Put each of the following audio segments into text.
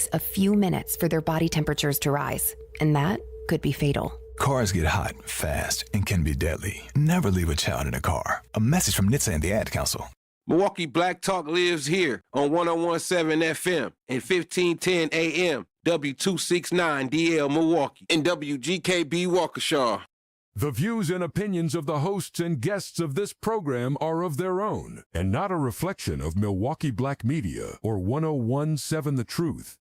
takes a few minutes for their body temperatures to rise, and that could be fatal. Cars get hot, fast, and can be deadly. Never leave a child in a car. A message from NHTSA and the Ad Council. Milwaukee Black Talk lives here on 101.7 FM and 1510 AM, W269DL Milwaukee, and WGKB Waukesha. The views and opinions of the hosts and guests of this program are of their own and not a reflection of Milwaukee Black Media or 101.7 The Truth.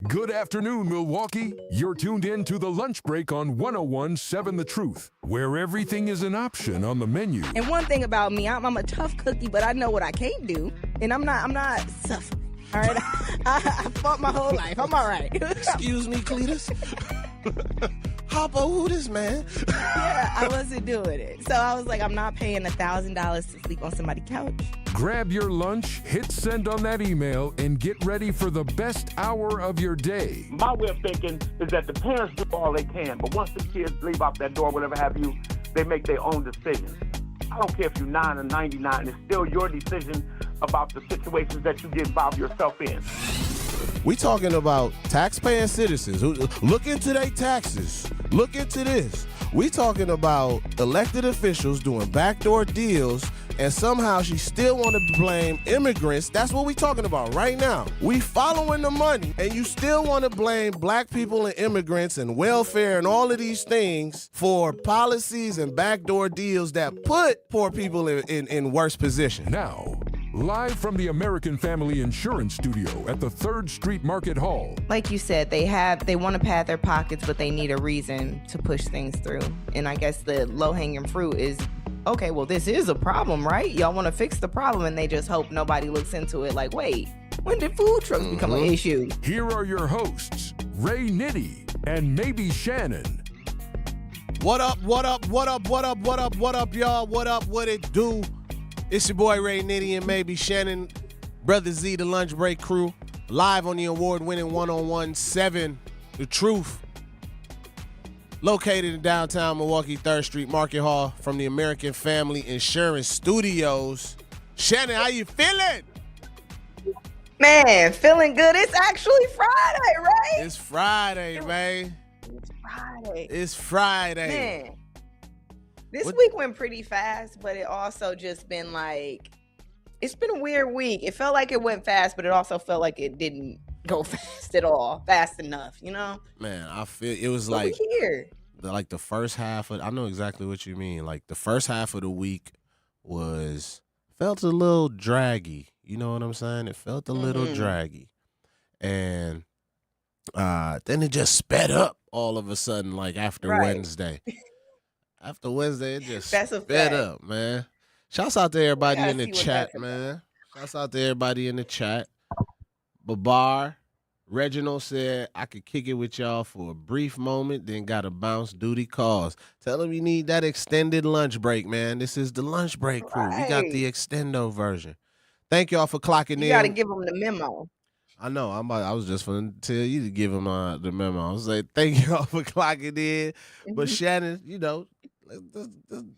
Good afternoon, Milwaukee. You're tuned in to The Lunch Break on 101.7 The Truth, where everything is an option on the menu. And one thing about me, I'm a tough cookie, but I know what I can't do, and I'm not suffering. All right, I fought my whole life. I'm all right. Excuse me, Cletus. Hoppo, who this man? Yeah, I wasn't doing it. So I was like, I'm not paying $1,000 to sleep on somebody's couch. Grab your lunch, hit send on that email, and get ready for the best hour of your day. My way of thinking is that the parents do all they can, but once the kids leave out that door, whatever have you, they make their own decisions. I don't care if you're 9 or 99, it's still your decision about the situations that you get involved yourself in. We talking about taxpaying citizens who look into their taxes. Look into this. We talking about elected officials doing backdoor deals, and somehow she still want to blame immigrants. That's what we talking about right now. We following the money, and you still want to blame black people and immigrants and welfare and all of these things for policies and backdoor deals that put poor people in worse position. Now, live from the American Family Insurance Studio at the 3rd Street Market Hall. Like you said, they want to pad their pockets, but they need a reason to push things through. And I guess the low-hanging fruit is, okay, well, this is a problem, right? Y'all want to fix the problem, and they just hope nobody looks into it like, wait, when did food trucks become an issue? Here are your hosts, Ray Nitty and Maybe Shannon. What up, what up, what up, what up, what up, what up, y'all? What up, what it do? It's your boy Ray Nitty and Maybe Shannon, Brother Z, the Lunch Break crew, live on the award-winning 101.7 The Truth, located in downtown Milwaukee, 3rd Street Market Hall, from the American Family Insurance Studios. Shannon, how you feeling? Man, feeling good. It's actually Friday, right? It's Friday, man. It's Friday. It's Friday. Man. This week went pretty fast, but it also just been like, it's been a weird week. It felt like it went fast, but it also felt like it didn't go fast at all, fast enough, you know? Man, I feel it was but like here. The first half of, I know exactly what you mean. Like the first half of the week felt a little draggy. You know what I'm saying? It felt a little draggy. And then it just sped up all of a sudden, like after Wednesday. After Wednesday, it just sped up, man. Shouts out to everybody in the chat, man. Shouts out to everybody in the chat. Babar, Reginald said, I could kick it with y'all for a brief moment, then got to bounce duty calls. Tell them you need that extended lunch break, man. This is the lunch break crew. We got the extendo version. Thank y'all for clocking in. You got to give them the memo. I know. I was just going to tell you to give them the memo. I was like, thank y'all for clocking in. But Shannon, you know, let's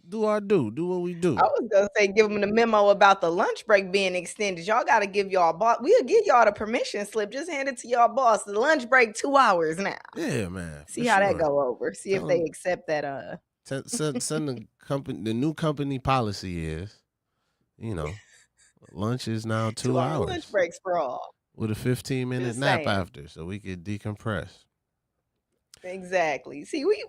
do our do what we do. I was gonna say give them the memo about the lunch break being extended. Y'all got to give y'all boss. We'll give y'all the permission slip. Just hand it to y'all boss. The lunch break 2 hours now. Yeah, man. See how that go over. See if they accept that. Send the company. The new company policy is, you know, lunch is now 2 hours. Lunch breaks for all. With a 15-minute nap after, so we could decompress. Exactly. See, we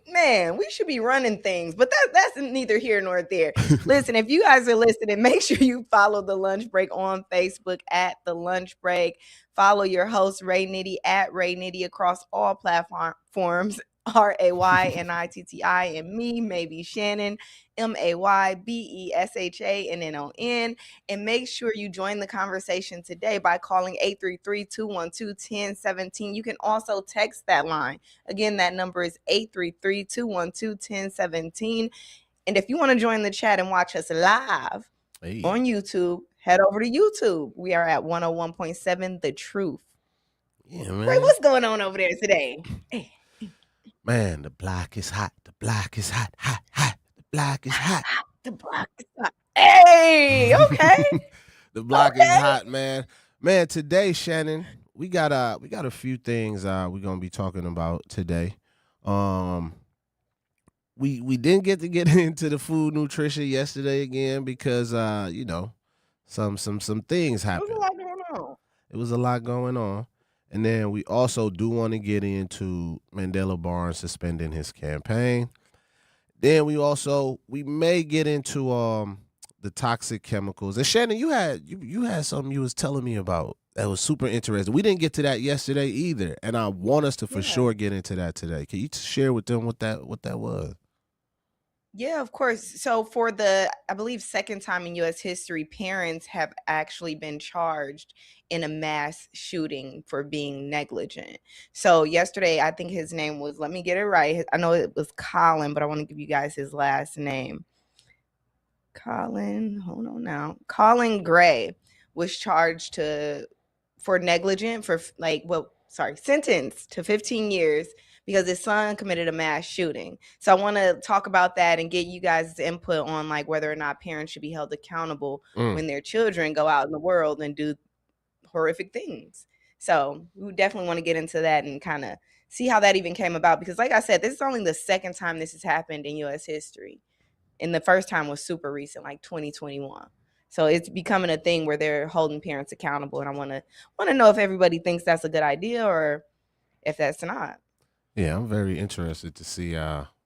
should be running things, but that's neither here nor there. Listen, if you guys are listening, make sure you follow The Lunch Break on Facebook at The Lunch Break. Follow your host, Ray Nitty, at Ray Nitty across all platforms, RAYNITTI, and me, Maybe Shannon, MAYBESHANNON. And make sure you join the conversation today by calling 833-212-1017. You can also text that line. Again, that number is 833-212-1017. And if you want to join the chat and watch us live on YouTube, head over to YouTube. We are at 101.7 The Truth. Yeah, man. Ray, what's going on over there today? Hey. Man, the block is hot. The block is hot, hot, hot. The block is hot. The block is hot. Hey, okay. The block is hot, man. Man, today, Shannon, we got a few things we're gonna be talking about today. We didn't get to get into the food nutrition yesterday again because some things There's happened. a lot going on. It was a lot going on. And then we also do want to get into Mandela Barnes suspending his campaign. Then we may get into the toxic chemicals. And Shannon, you had something you was telling me about that was super interesting. We didn't get to that yesterday either, and I want us to for sure get into that today. Can you share with them what that was? Yeah, of course. So for the, I believe, second time in U.S. history, parents have actually been charged in a mass shooting for being negligent. So yesterday, I think his name was, let me get it right. I know it was Colin, but I want to give you guys his last name. Colin Gray was charged for negligent sentenced to 15 years because his son committed a mass shooting. So I want to talk about that and get you guys' input on like whether or not parents should be held accountable when their children go out in the world and do horrific things. So we definitely want to get into that and kind of see how that even came about, because like I said, this is only the second time this has happened in U.S. history. And the first time was super recent, like 2021. So it's becoming a thing where they're holding parents accountable. And I want to know if everybody thinks that's a good idea or if that's not. Yeah, I'm very interested to see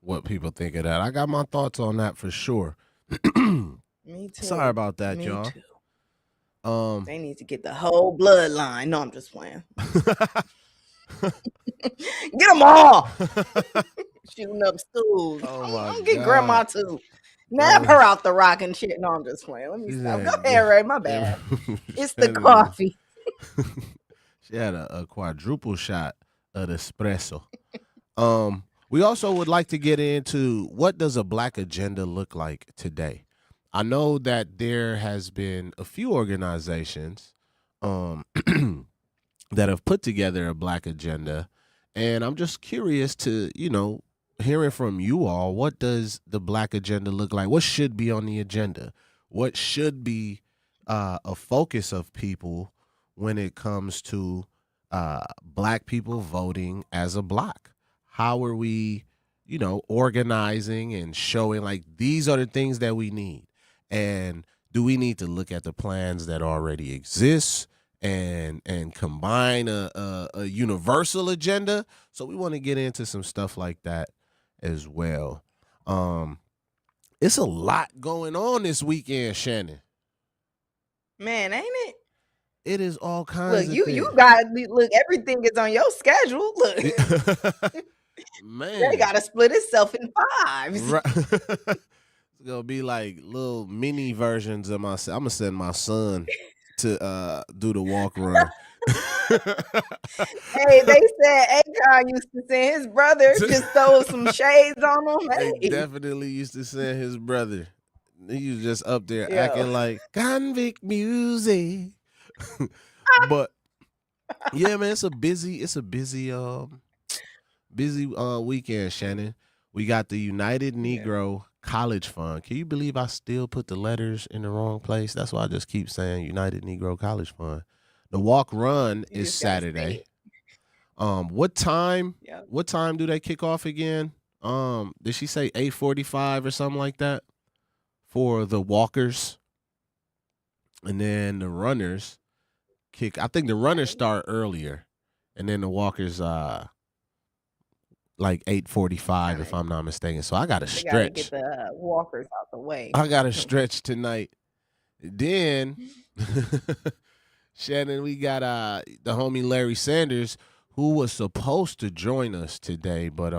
what people think of that. I got my thoughts on that for sure. Me too. Sorry about that, Me y'all. Too. They need to get the whole bloodline. No, I'm just playing. Get them all. Shooting up stools. Oh my get grandma too. Nab her out the rocking shit. No, I'm just playing. Let me stop. Go ahead, Ray. My bad. It's the coffee. She had a quadruple shot of the espresso. We also would like to get into what does a black agenda look like today. I know that there has been a few organizations that have put together a black agenda, and I'm just curious to, hearing from you all, what does the black agenda look like? What should be on the agenda? What should be a focus of people when it comes to black people voting as a block? How are we, organizing and showing like these are the things that we need? And do we need to look at the plans that already exist and combine a universal agenda? So we want to get into some stuff like that as well. It's a lot going on this weekend, Shannon. Man, ain't it? It is all kinds of things. You got everything is on your schedule. Look. Man. They gotta split itself in fives. Right. It's gonna be like little mini versions of I'm gonna send my son to do the walk run. Hey, they said Akon used to send his brother, just throw some shades on him. Hey. They definitely used to send his brother. He was just up there acting like convict music. But yeah, man, it's a busy weekend, Shannon. We got the United Negro College Fund. Can you believe I still put the letters in the wrong place? That's why I just keep saying United Negro College Fund. The walk run is Saturday. What time? Yep. What time do they kick off again? Did she say 8:45 or something like that for the walkers? And then the runners I think the runners start earlier, and then the walkers like 8:45 if I'm not mistaken. So I got to stretch. Get the walkers out the way. I got to stretch tonight. Then Shannon, we got the homie Larry Sanders, who was supposed to join us today, but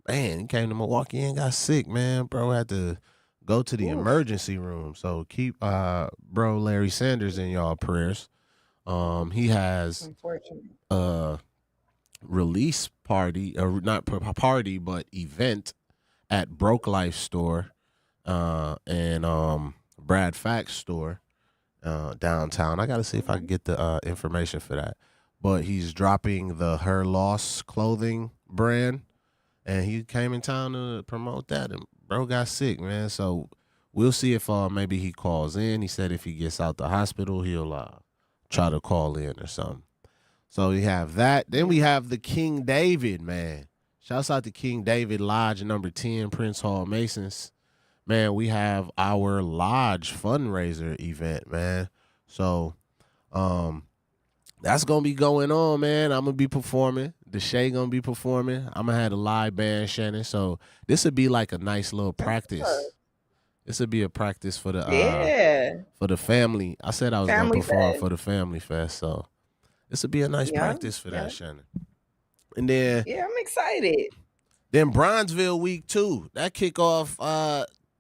man, he came to Milwaukee and got sick, man. Bro had to go to the emergency room. So keep bro Larry Sanders in y'all prayers. He has a release party, or not party, but event at Broke Life store and Brad Fax store downtown. I got to see if I can get the information for that. But he's dropping the Her Loss clothing brand, and he came in town to promote that, and bro got sick, man. So we'll see if maybe he calls in. He said if he gets out the hospital, he'll try to call in or something. So we have that. Then we have the King David, man. Shouts out to King David Lodge number 10, Prince Hall Masons. Man, we have our lodge fundraiser event, man. So that's going to be going on, man. I'm going to be performing. Deshae going to be performing. I'm going to have a live band, Shannon. So this would be like a nice little practice. This would be a practice for the for the family. I said I was going to perform for the Family Fest. So this would be a nice practice for that, Shannon. And then I'm excited. Then Bronzeville week 2. That kick off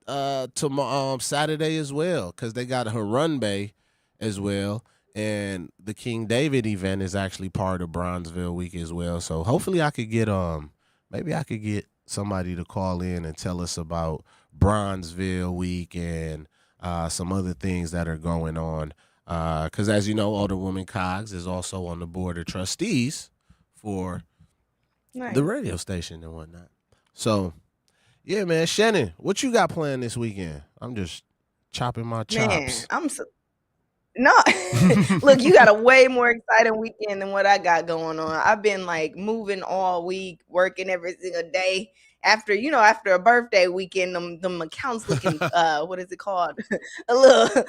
tomorrow Saturday as well, because they got Harambe as well. And the King David event is actually part of Bronzeville week as well. So hopefully I could get maybe I could get somebody to call in and tell us about Bronzeville week and some other things that are going on. Because as you know, Alderwoman Coggs is also on the board of trustees for the radio station and whatnot. So, yeah, man. Shannon, what you got planned this weekend? I'm just chopping my chops. Man, no. Look, you got a way more exciting weekend than what I got going on. I've been like moving all week, working every single day. After a birthday weekend, them accounts looking what is it called? a little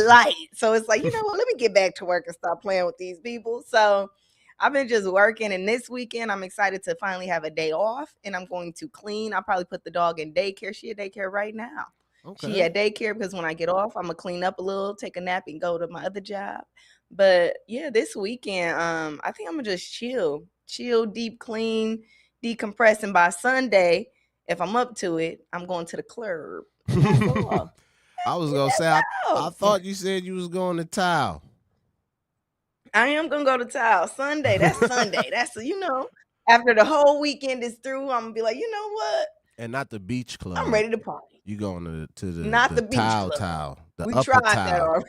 light. So it's like, what, let me get back to work and stop playing with these people. So I've been just working, and this weekend I'm excited to finally have a day off, and I'm going to clean. I'll probably put the dog in daycare. She at daycare right now. Okay. She at daycare because when I get off, I'm gonna clean up a little, take a nap, and go to my other job. But yeah, this weekend, I think I'm gonna just chill, deep clean, decompress, and by Sunday, if I'm up to it, I'm going to the club. I was gonna say, I thought you said you was going to Tile. I am gonna go to Tile Sunday. That's Sunday. That's after the whole weekend is through, I'm gonna be like, you know what? And not the beach club. I'm ready to party. You going to the not the beach Tile club. Tile. The we upper tried Tile. that already.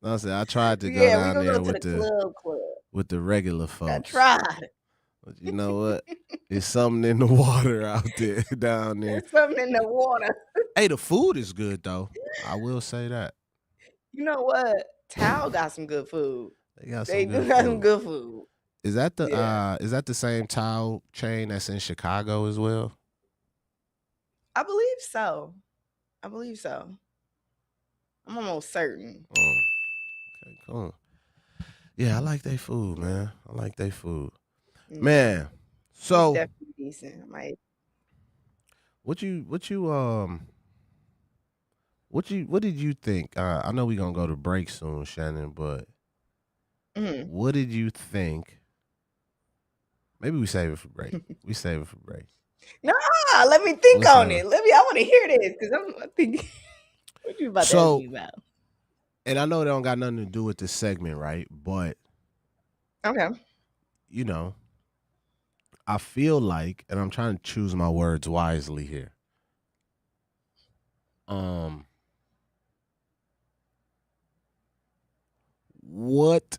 I said I tried to go down there with the club with the regular folks. I tried. But you know what? There's something in the water out there down there. There's something in the water. Hey, the food is good though. I will say that. You know what? Tile got some good food. They got some good food. Is that the same Tile chain that's in Chicago as well? I believe so. I'm almost certain. Oh, okay, cool. Yeah, I like their food, man. Man, so it's definitely decent. What did you think? I know we're gonna go to break soon, Shannon, but what did you think? Maybe we save it for break. No, let me think on it. I want to hear this because I'm thinking. What you about to ask me about? And I know it don't got nothing to do with this segment, right? But okay, I feel like, and I'm trying to choose my words wisely here. What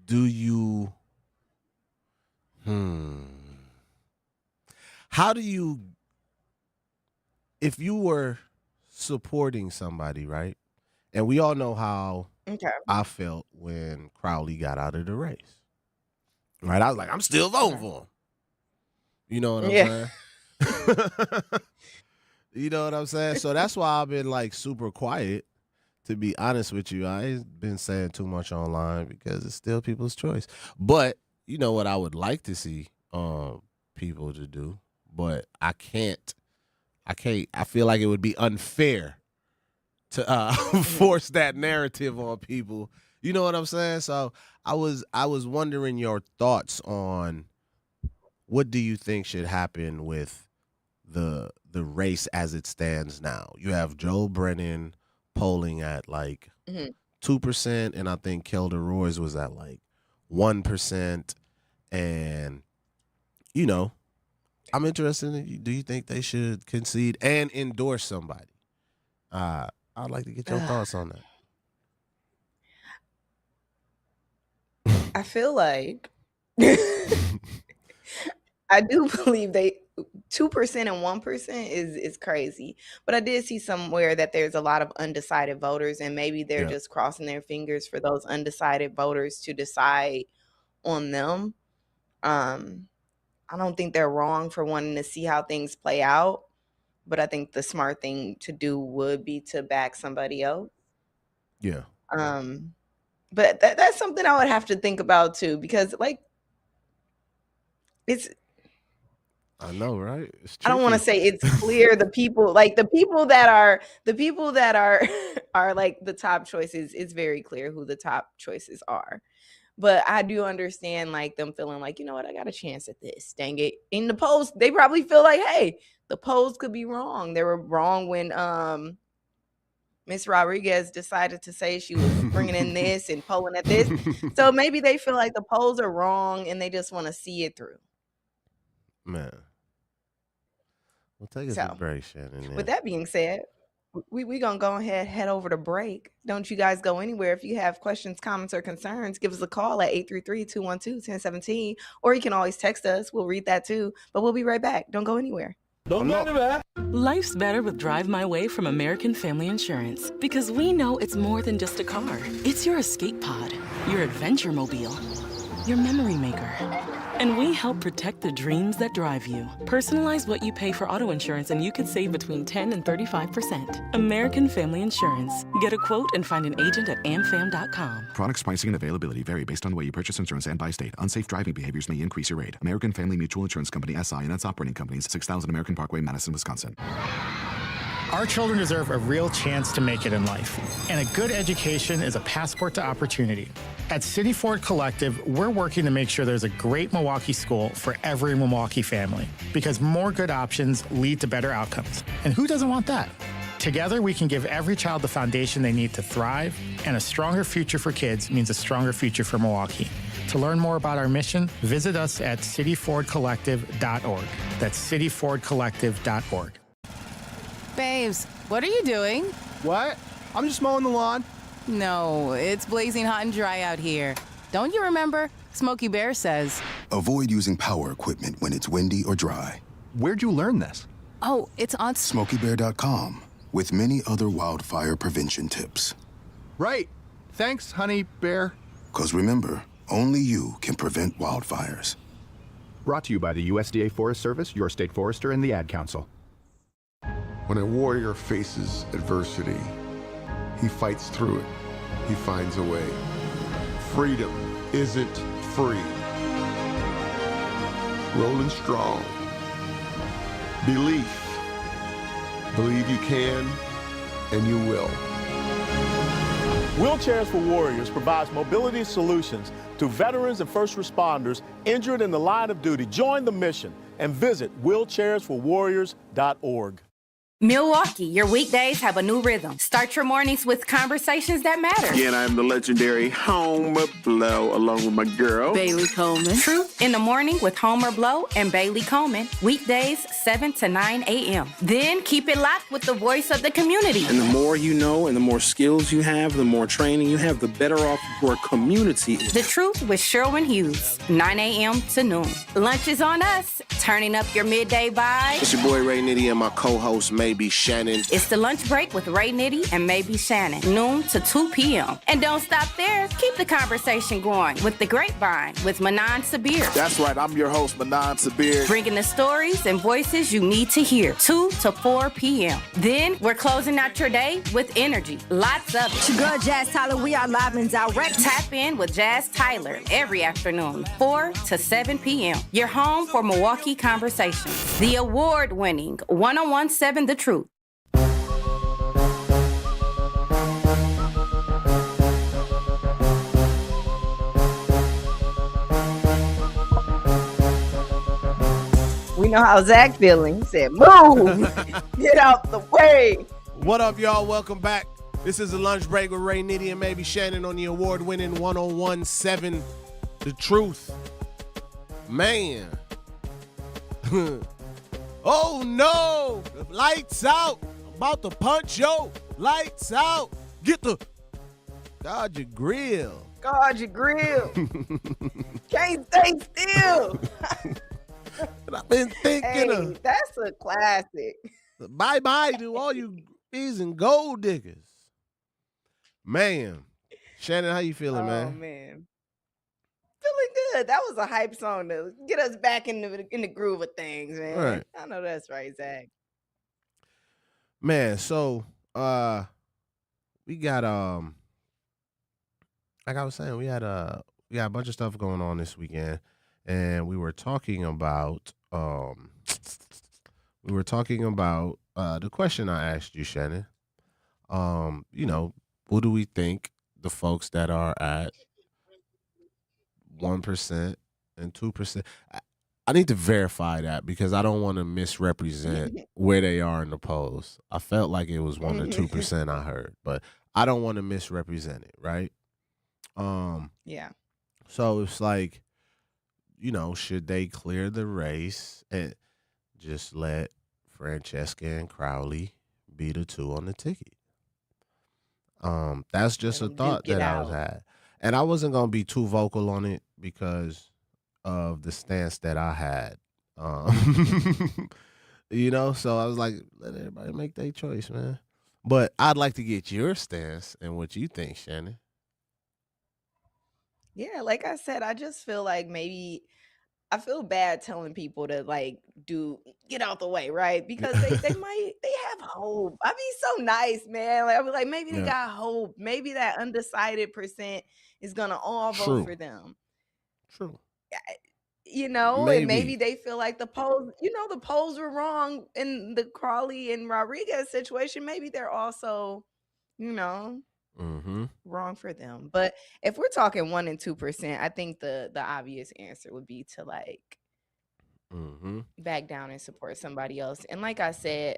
do you? How do you? If you were supporting somebody, right? And we all know how I felt when Crowley got out of the race. Right? I was like, I'm still voting for him. You know what I'm saying? You know what I'm saying? So that's why I've been like super quiet, to be honest with you. I ain't been saying too much online because it's still people's choice. But you know what I would like to see people to do, but I can't. I feel like it would be unfair to force that narrative on people. You know what I'm saying? So I was wondering your thoughts on what do you think should happen with the race as it stands now. You have Joe Brennan polling at like 2%, and I think Kelda Roy's was at like 1%. And I'm interested in, do you think they should concede and endorse somebody? I'd like to get your thoughts on that. I feel like I do believe 2% and 1% is crazy. But I did see somewhere that there's a lot of undecided voters, and maybe they're just crossing their fingers for those undecided voters to decide on them. I don't think they're wrong for wanting to see how things play out, but I think the smart thing to do would be to back somebody else. Yeah. But that's something I would have to think about too, because like it's I know, right? It's I don't want to tricky. say it's clear the people that are are like the top choices. It's very clear who the top choices are. But I do understand like them feeling like, you know what, I got a chance at this. Dang it. In the polls, they probably feel like, hey, the polls could be wrong. They were wrong when Miss Rodriguez decided to say she was bringing in this and polling at this. So maybe they feel like the polls are wrong and they just want to see it through. Man. We'll take a So, deep break, Shannon. with that being said, we gonna go ahead, head over to break. Don't you guys go anywhere. If you have questions, comments, or concerns, give us a call at 833-212-1017, or you can always text us. We'll read that too. But we'll be right back. Don't go anywhere. Don't go anywhere. Life's better with Drive My Way from American Family Insurance, because we know it's more than just a car. It's your escape pod, your adventure mobile, your memory maker. And we help protect the dreams that drive you. Personalize what you pay for auto insurance and you could save between 10 and 35%. American Family Insurance. Get a quote and find an agent at amfam.com. Products, pricing, and availability vary based on the way you purchase insurance and by state. Unsafe driving behaviors may increase your rate. American Family Mutual Insurance Company, SI, and its operating companies, 6000 American Parkway, Madison, Wisconsin. Our children deserve a real chance to make it in life, and a good education is a passport to opportunity. At City Ford Collective, we're working to make sure there's a great Milwaukee school for every Milwaukee family, because more good options lead to better outcomes. And who doesn't want that? Together, we can give every child the foundation they need to thrive, and a stronger future for kids means a stronger future for Milwaukee. To learn more about our mission, visit us at cityfordcollective.org. That's cityfordcollective.org. Babes, what are you doing? What? I'm just mowing the lawn. No, it's blazing hot and dry out here. Don't you remember? Smokey Bear says. Avoid using power equipment when it's windy or dry. Where'd you learn this? Oh, it's on SmokeyBear.com, with many other wildfire prevention tips. Right. Thanks, honey bear. 'Cause remember, only you can prevent wildfires. Brought to you by the USDA Forest Service, your state forester, and the Ad Council. When a warrior faces adversity, he fights through it. He finds a way. Freedom isn't free. Rolling strong. Belief. Believe you can, and you will. Wheelchairs for Warriors provides mobility solutions to veterans and first responders injured in the line of duty. Join the mission and visit wheelchairsforwarriors.org. Milwaukee, your weekdays have a new rhythm. Start your mornings with conversations that matter. Again, I'm the legendary Homer Blow, along with my girl, Bailey Coleman. Truth in the Morning with Homer Blow and Bailey Coleman. Weekdays, 7 to 9 a.m. Then keep it locked with the voice of the community. And the more you know and the more skills you have, the more training you have, the better off your community is. The Truth with Sherwin Hughes, 9 a.m. to noon. Lunch is on us. Turning up your midday vibe. It's your boy Ray Nitty and my co-host Maybe Shannon. It's the lunch break with Ray Nitty and Maybe Shannon, noon to 2 p.m. And don't stop there. Keep the conversation going with The Grapevine with Manan Sabir. That's right, I'm your host, Manan Sabir. Bringing the stories and voices you need to hear, 2 to 4 p.m. Then we're closing out your day with energy. Lots of it. It's your girl, Jazz Tyler. We are live and direct. Tap in with Jazz Tyler every afternoon, 4 to 7 p.m. Your home for Milwaukee Conversations. The award-winning 1017 The Truth. We know how Zach feeling. He said, move, get out the way. What up, y'all? Welcome back. This is the lunch break with Ray Nitty and Maybe Shannon on the award-winning 1017 The Truth. Man. Oh no, the lights out. I'm about to punch yo. Lights out. Get the guard your grill. Guard your grill. Can't stay still. I've been thinking of that's a classic. Bye-bye to all you bees and gold diggers. Man. Shannon, how you feeling, man? Oh man. feeling good. That was a hype song to get us back in the groove of things, man. Right. I know that's right, Zach. Man, so we got like I was saying, we got a bunch of stuff going on this weekend, and we were talking about the question I asked you, Shannon. What do we think the folks that are at 1% and 2%? I need to verify that because I don't want to misrepresent where they are in the polls. I felt like it was 1 or 2% I heard, but I don't want to misrepresent it, right? Yeah. So it's like, should they clear the race and just let Francesca and Crowley be the two on the ticket? That's just a thought that I was had. And I wasn't going to be too vocal on it because of the stance that I had. So I was like, let everybody make their choice, man. But I'd like to get your stance and what you think, Shannon. Yeah, like I said, I just feel like maybe I feel bad telling people to get out the way, right? Because they have hope. I be so nice, man. Like I be like, maybe they got hope. Maybe that undecided % is gonna all vote for them. True. And maybe they feel like the polls were wrong in the Crawley and Rodriguez situation. Maybe they're also, wrong for them. But if we're talking 1 and 2%, I think the obvious answer would be to back down and support somebody else. And like I said,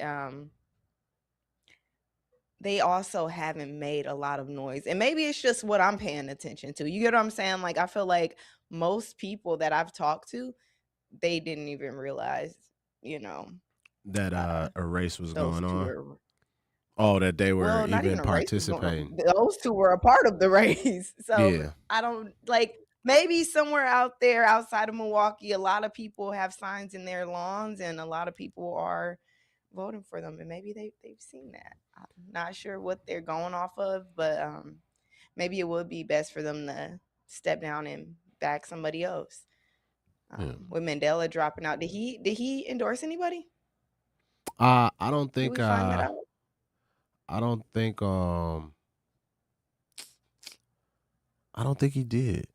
they also haven't made a lot of noise. And maybe it's just what I'm paying attention to. You get what I'm saying? Like, I feel like most people that I've talked to, they didn't even realize, that a race was going on. That they were even participating. Those two were a part of the race. So I don't maybe somewhere out there outside of Milwaukee, a lot of people have signs in their lawns and a lot of people are voting for them. And maybe they've seen that. I'm not sure what they're going off of, but maybe it would be best for them to step down and back somebody else. With Mandela dropping out, did he endorse anybody? I don't think. Did we find that out? I don't think. I don't think he did.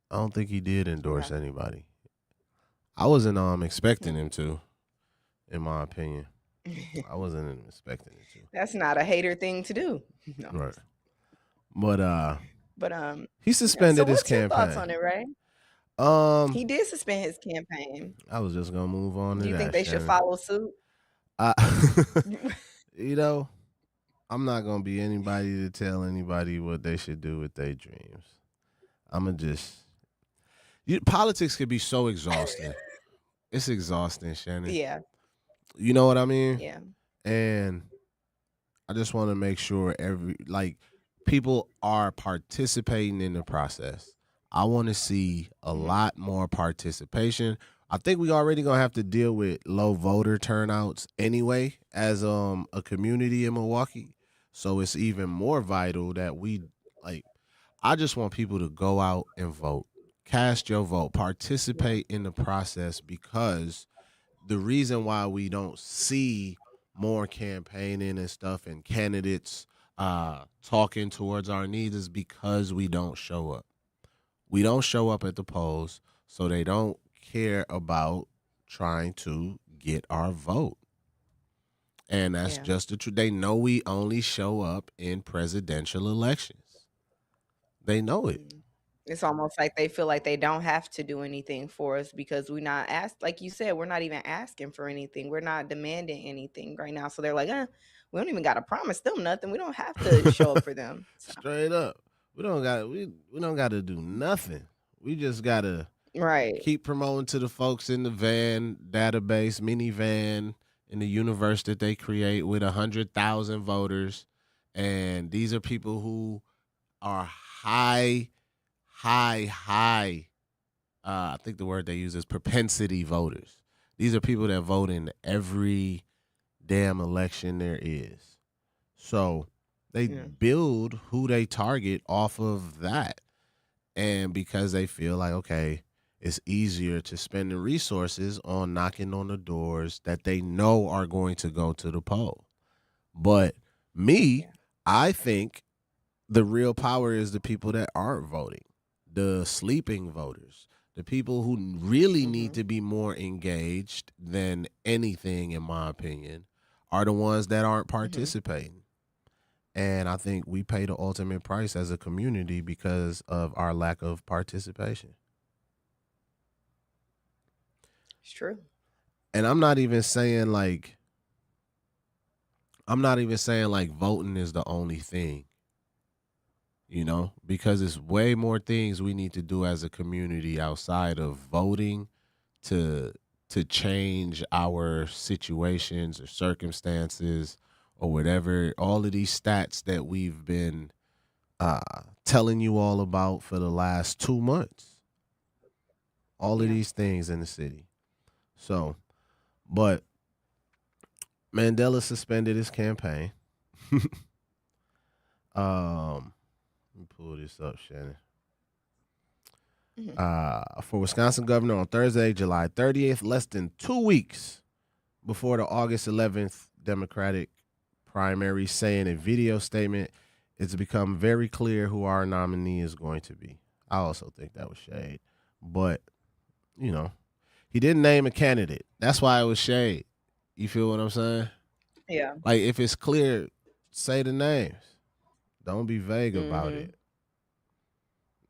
I don't think he did endorse anybody. I wasn't expecting him to, in my opinion. I wasn't expecting it to. That's not a hater thing to do. No. Right. But But he suspended his what's your campaign. thoughts on it, Ray? He did suspend his campaign. I was just gonna move on to Do you that. think they should Shannon. follow suit? I'm not gonna be anybody to tell anybody what they should do with their dreams. Politics could be so exhausting. It's exhausting, Shannon. Yeah. You know what I mean? Yeah. And I just want to make sure people are participating in the process. I want to see a lot more participation. I think we already gonna have to deal with low voter turnouts anyway as a community in Milwaukee. So it's even more vital that I just want people to go out and vote. Cast your vote. Participate in the process, because the reason why we don't see more campaigning and stuff and candidates talking towards our needs is because we don't show up. We don't show up at the polls, so they don't care about trying to get our vote. And that's just the truth. They know we only show up in presidential elections. They know it. It's almost like they feel like they don't have to do anything for us because we're not asked. Like you said, we're not even asking for anything. We're not demanding anything right now. So they're like, we don't even got to promise them nothing. We don't have to show up for them. So. Straight up. We don't got to do nothing. We just got to keep promoting to the folks in the van database, minivan, in the universe that they create with 100,000 voters. And these are people who are high, I think the word they use is propensity voters. These are people that vote in every damn election there is. So they build who they target off of that. And because they feel like, okay, it's easier to spend the resources on knocking on the doors that they know are going to go to the poll. But I think the real power is the people that aren't voting, the sleeping voters, the people who really need to be more engaged than anything, in my opinion, are the ones that aren't participating. And I think we pay the ultimate price as a community because of our lack of participation. It's true. And I'm not even saying like voting is the only thing, you know, because it's way more things we need to do as a community outside of voting to change our situations or circumstances or whatever. All of these stats that we've been telling you all about for the last 2 months. All of these things in the city. So, but Mandela suspended his campaign. Let me pull this up, Shannon. For Wisconsin governor on Thursday, July 30th, less than 2 weeks before the August 11th Democratic primary, say in a video statement, it's become very clear who our nominee is going to be. I also think that was shade. But, you know, he didn't name a candidate. That's why it was shade. You feel what I'm saying? Yeah. Like, if it's clear, say the names. Don't be vague about it.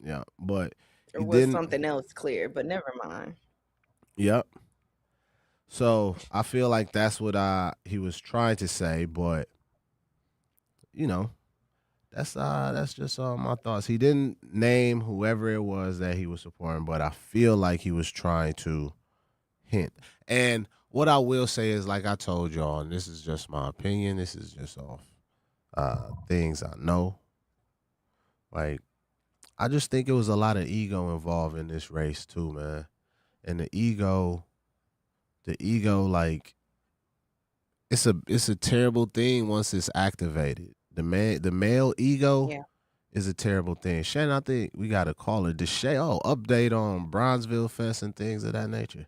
Yeah, but Or was something else clear, but never mind. Yep. So I feel like that's what he was trying to say, but you know, that's just my thoughts. He didn't name whoever it was that he was supporting, but I feel like he was trying to hint. And what I will say is, like I told y'all, and this is just my opinion, this is just off things I know. Like, I just think it was a lot of ego involved in this race too, man. And the ego, like, it's a terrible thing once it's activated. The male ego is a terrible thing. Shannon, I think we got to call it update on Bronzeville Fest and things of that nature.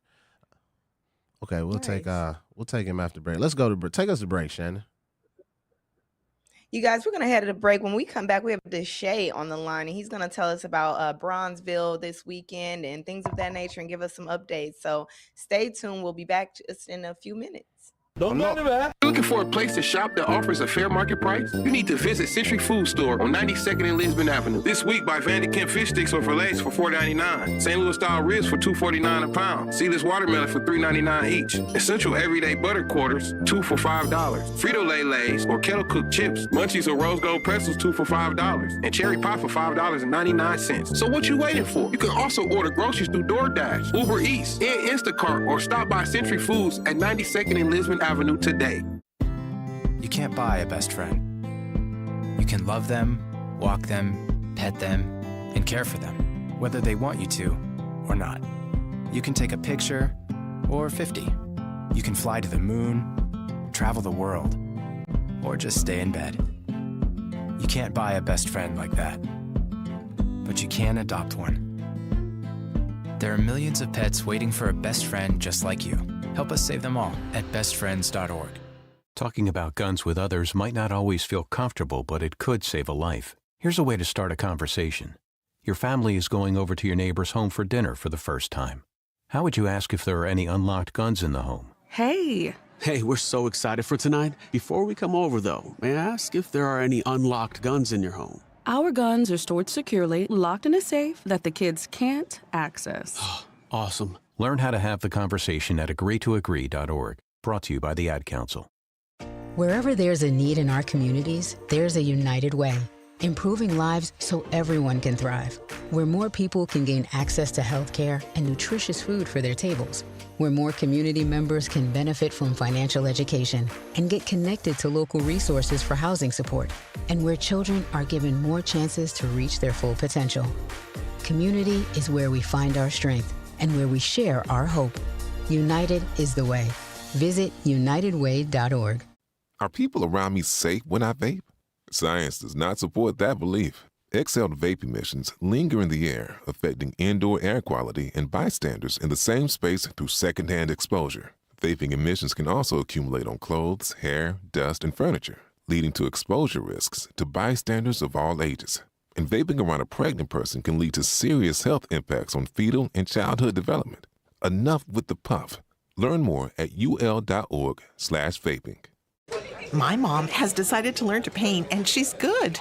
Okay, we'll take him after break. Let's go to take us to break, Shannon. You guys, we're going to head to a break. When we come back, we have Deshae on the line, and he's going to tell us about Bronzeville this weekend and things of that nature and give us some updates. So stay tuned. We'll be back just in a few minutes. Looking for a place to shop that offers a fair market price? You need to visit Century Food Store on 92nd and Lisbon Avenue. This week, buy Vanderkemp fish sticks or fillets for $4.99. St. Louis style ribs for $2.49 a pound. Seedless watermelon for $3.99 each. Essential everyday butter quarters, 2 for $5. Frito-Lay Lays or kettle cooked chips, Munchies or rose gold pretzels, 2 for $5. And cherry pie for $5.99. So what you waiting for? You can also order groceries through DoorDash, Uber Eats, and Instacart, or stop by Century Foods at 92nd and Lisbon Avenue today. You can't buy a best friend. You can love them, walk them, pet them, and care for them, whether they want you to or not. You can take a picture or 50. You can fly to the moon, travel the world, or just stay in bed. You can't buy a best friend like that, but you can adopt one. There are millions of pets waiting for a best friend just like you. Help us save them all at bestfriends.org. Talking about guns with others might not always feel comfortable, but it could save a life. Here's a way to start a conversation. Your family is going over to your neighbor's home for dinner for the first time. How would you ask if there are any unlocked guns in the home? Hey, we're so excited for tonight. Before we come over, though, may I ask if there are any unlocked guns in your home? Our guns are stored securely, locked in a safe that the kids can't access. Awesome. Learn how to have the conversation at agreetoagree.org. Brought to you by the Ad Council. Wherever there's a need in our communities, there's a United Way, improving lives so everyone can thrive. Where more people can gain access to health care and nutritious food for their tables. Where more community members can benefit from financial education and get connected to local resources for housing support. And where children are given more chances to reach their full potential. Community is where we find our strength and where we share our hope. United is the way. Visit unitedway.org. Are people around me safe when I vape? Science does not support that belief. Exhaled vape emissions linger in the air, affecting indoor air quality and bystanders in the same space through secondhand exposure. Vaping emissions can also accumulate on clothes, hair, dust, and furniture, leading to exposure risks to bystanders of all ages. And vaping around a pregnant person can lead to serious health impacts on fetal and childhood development. Enough with the puff. Learn more at ul.org/vaping. My mom has decided to learn to paint, and she's good.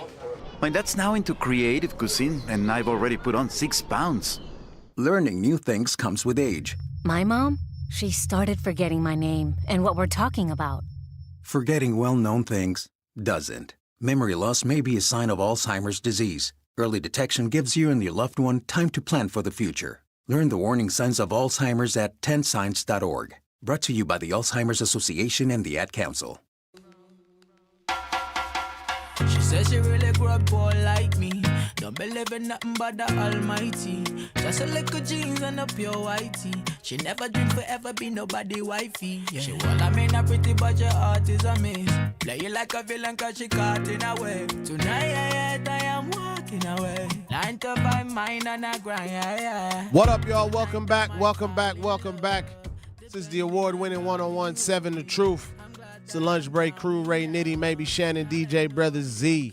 My dad's now into creative cuisine, and I've already put on 6 pounds. Learning new things comes with age. My mom, she started forgetting my name and what we're talking about. Forgetting well-known things doesn't. Memory loss may be a sign of Alzheimer's disease. Early detection gives you and your loved one time to plan for the future. Learn the warning signs of Alzheimer's at 10signs.org. Brought to you by the Alzheimer's Association and the Ad Council. She says she really grew up poor like me. Don't believe in nothing but the Almighty. Just a little jeans and a pure whitey. She never dreamed forever be nobody wifey. Yeah. She well, I mean, a pretty but your heart is a miss. Play you like a villain cause she caught in a way. Tonight I am walking away. 9 to 5 mine and a grind. Yeah. What up, y'all? Welcome back. Welcome back. Welcome back. This is the award-winning 101.7 The Truth. It's the Lunch Break crew, Ray Nitty, maybe Shannon, DJ, Brother Z.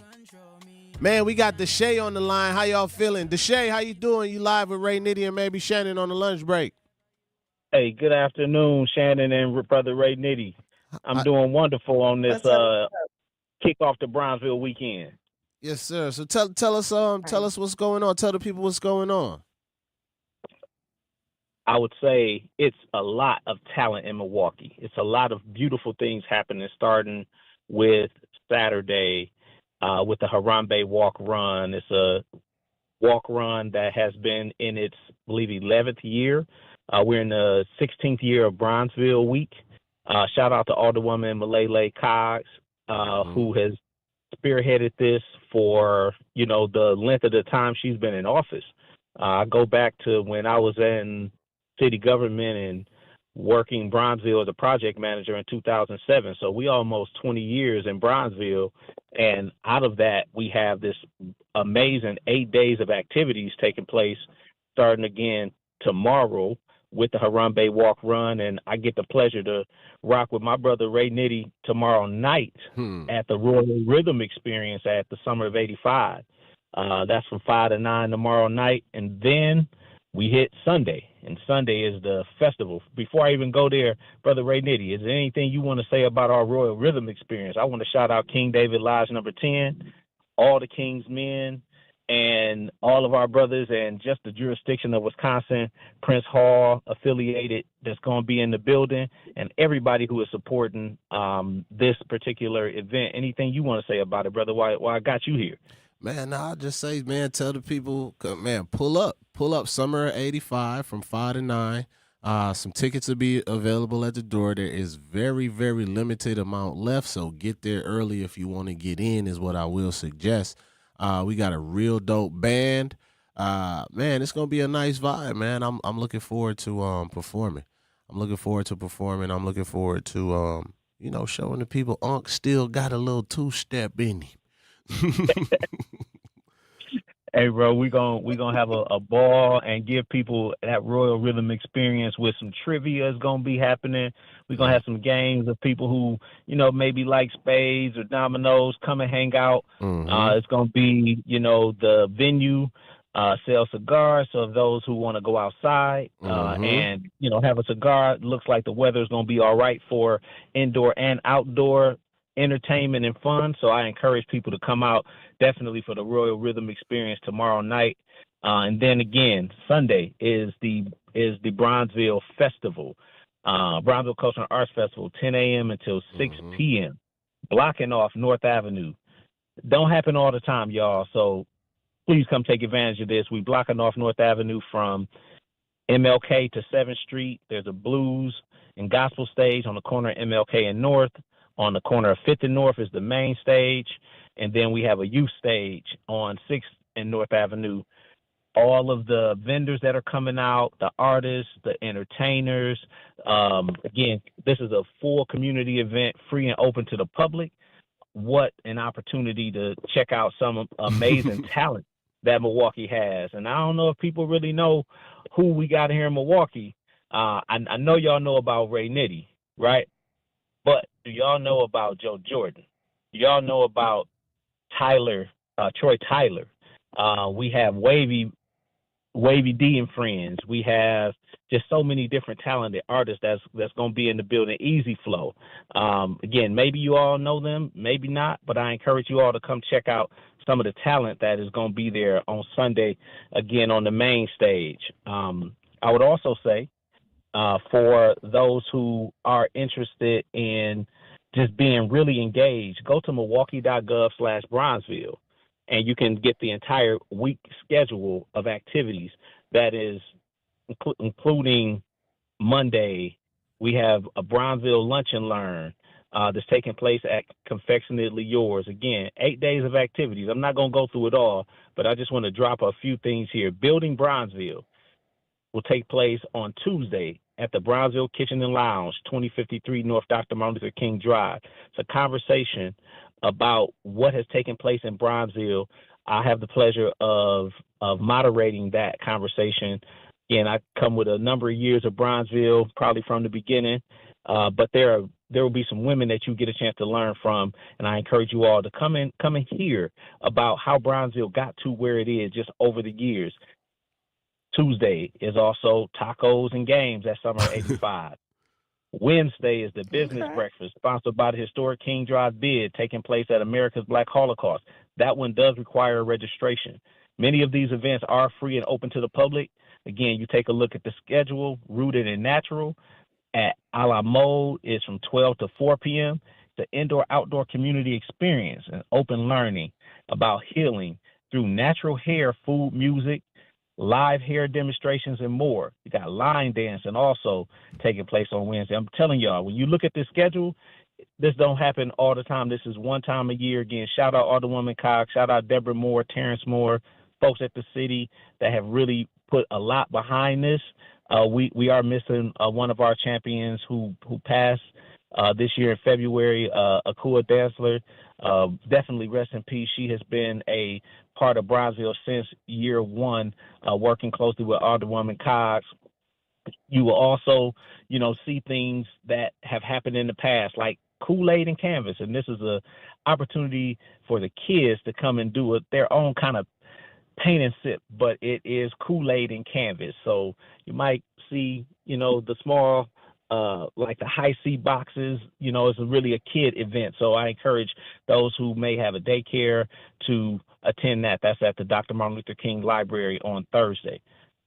Man, we got Deshae on the line. How y'all feeling? Deshae, how you doing? You live with Ray Nitty and maybe Shannon on the Lunch Break. Hey, good afternoon, Shannon and Brother Ray Nitty. I'm doing wonderful on this kick off the Brownsville weekend. Yes, sir. So tell us what's going on. Tell the people what's going on. I would say it's a lot of talent in Milwaukee. It's a lot of beautiful things happening, starting with Saturday with the Harambe Walk Run. It's a walk run that has been in its, I believe, 11th year. We're in the 16th year of Bronzeville Week. Shout out to Alderwoman Malele Cox, who has spearheaded this for, the length of the time she's been in office. I go back to when I was in city government and working Bronzeville as a project manager in 2007. So we almost 20 years in Bronzeville. And out of that, we have this amazing 8 days of activities taking place, starting again tomorrow with the Harambe Walk Run. And I get the pleasure to rock with my brother Ray Nitty tomorrow night at the Royal Rhythm Experience at the Summer of 85. That's from 5 to 9 tomorrow night. And then we hit Sunday, and Sunday is the festival. Before I even go there, Brother Ray Nitty, is there anything you want to say about our Royal Rhythm Experience? I want to shout out King David Lodge number 10, all the King's men, and all of our brothers, and just the jurisdiction of Wisconsin, Prince Hall affiliated, that's going to be in the building, and everybody who is supporting this particular event. Anything you want to say about it, brother, why I got you here? Man, I'll just say, man, tell the people, man, pull up Summer 85 from 5 to 9. Some tickets will be available at the door. There is very, very limited amount left, so get there early if you want to get in is what I will suggest. We got a real dope band. Man, it's going to be a nice vibe, man. I'm looking forward to performing. I'm looking forward to showing the people Unc still got a little two-step in him. Hey, bro, we're gonna have a ball and give people that Royal Rhythm Experience with some trivia is gonna be happening. We're gonna have some games of people who, maybe like spades or dominoes, come and hang out. It's gonna be, the venue sell cigars, so those who want to go outside and have a cigar, it looks like the weather's gonna be all right for indoor and outdoor entertainment and fun. So I encourage people to come out definitely for the Royal Rhythm Experience tomorrow night. And then again, Sunday is the Bronzeville Festival, Bronzeville Cultural Arts Festival, 10 a.m. until 6 p.m., blocking off North Avenue. Don't happen all the time, y'all. So please come take advantage of this. We blocking off North Avenue from MLK to 7th Street. There's a blues and gospel stage on the corner of MLK and North. On the corner of 5th and North is the main stage. And then we have a youth stage on 6th and North Avenue. All of the vendors that are coming out, the artists, the entertainers. Again, this is a full community event, free and open to the public. what an opportunity to check out some amazing talent that Milwaukee has. And I don't know if people really know who we got here in Milwaukee. I know y'all know about Ray Nitty, right? But do y'all know about Joe Jordan? Do y'all know about Troy Tyler? We have Wavy D and Friends. We have just so many different talented artists that's going to be in the building. Easy Flow. Again, maybe you all know them, maybe not, but I encourage you all to come check out some of the talent that is going to be there on Sunday, again, on the main stage. I would also say for those who are interested in just being really engaged, go to milwaukee.gov/Bronzeville, and you can get the entire week schedule of activities. That is including Monday. We have a Bronzeville Lunch and Learn that's taking place at Confectionately Yours. Again, 8 days of activities. I'm not going to go through it all, but I just want to drop a few things here. Building Bronzeville will take place on Tuesday at the Bronzeville Kitchen and Lounge, 2053 North Dr. Martin Luther King Drive. It's a conversation about what has taken place in Bronzeville. I have the pleasure of moderating that conversation. Again, I come with a number of years of Bronzeville, probably from the beginning, but there will be some women that you get a chance to learn from, and I encourage you all to come and hear about how Bronzeville got to where it is just over the years. Tuesday is also Tacos and Games at Summer 85. Wednesday is the Business Breakfast, sponsored by the historic King Drive Bid, taking place at America's Black Holocaust. That one does require a registration. Many of these events are free and open to the public. Again, you take a look at the schedule, Rooted and Natural at A La Mode is from 12 to 4 p.m. The indoor-outdoor community experience and open learning about healing through natural hair, food, music, live hair demonstrations, and more. You got line dancing also taking place on Wednesday. I'm telling y'all, when you look at this schedule, this don't happen all the time. This is one time a year. Again, shout out Alderwoman Cox, shout out Deborah Moore, Terrence Moore, folks at the city that have really put a lot behind this. We are missing one of our champions who passed this year in February, Akua Dansler. Definitely rest in peace. She has been a part of Bronzeville since year one, working closely with Alderwoman Cox. You will also, see things that have happened in the past, like Kool-Aid and Canvas. And this is a opportunity for the kids to come and do their own kind of paint and sip, but it is Kool-Aid and Canvas. So you might see, the small, like the high C boxes, it's really a kid event. So I encourage those who may have a daycare to attend that. That's at the Dr. Martin Luther King Library on Thursday.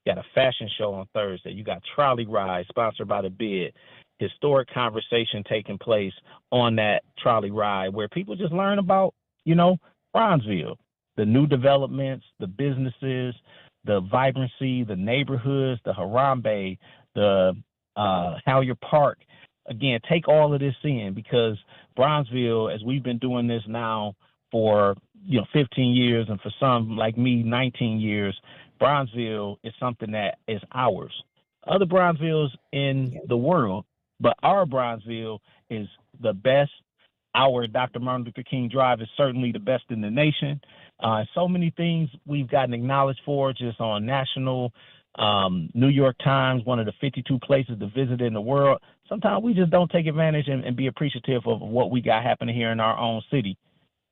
You got a fashion show on Thursday. You got Trolley Ride sponsored by the Bid. Historic conversation taking place on that trolley ride where people just learn about, Bronzeville, the new developments, the businesses, the vibrancy, the neighborhoods, the Harambe, the Halyard Park. Again, take all of this in, because Bronzeville, as we've been doing this now for 15 years, and for some like me 19 years, Bronzeville is something that is ours. Other Bronzevilles in the world, but our Bronzeville is the best. Our Dr. Martin Luther King Drive is certainly the best in the nation. So many things we've gotten acknowledged for, just on national, New York Times, one of the 52 places to visit in the world. Sometimes we just don't take advantage and be appreciative of what we got happening here in our own city.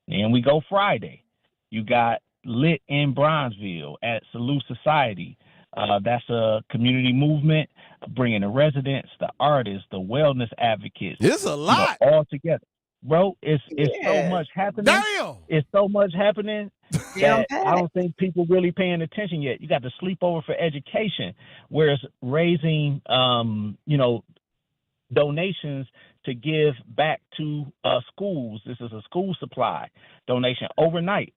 And we go Friday. You got Lit in Bronzeville at Salute Society. That's a community movement bringing the residents, the artists, the wellness advocates. It's a lot. All together. Bro, it's so much happening. Damn. It's so much happening that I don't think people really paying attention yet. You got the Sleepover for Education, where it's raising, donations to give back to schools. This is a school supply donation overnight.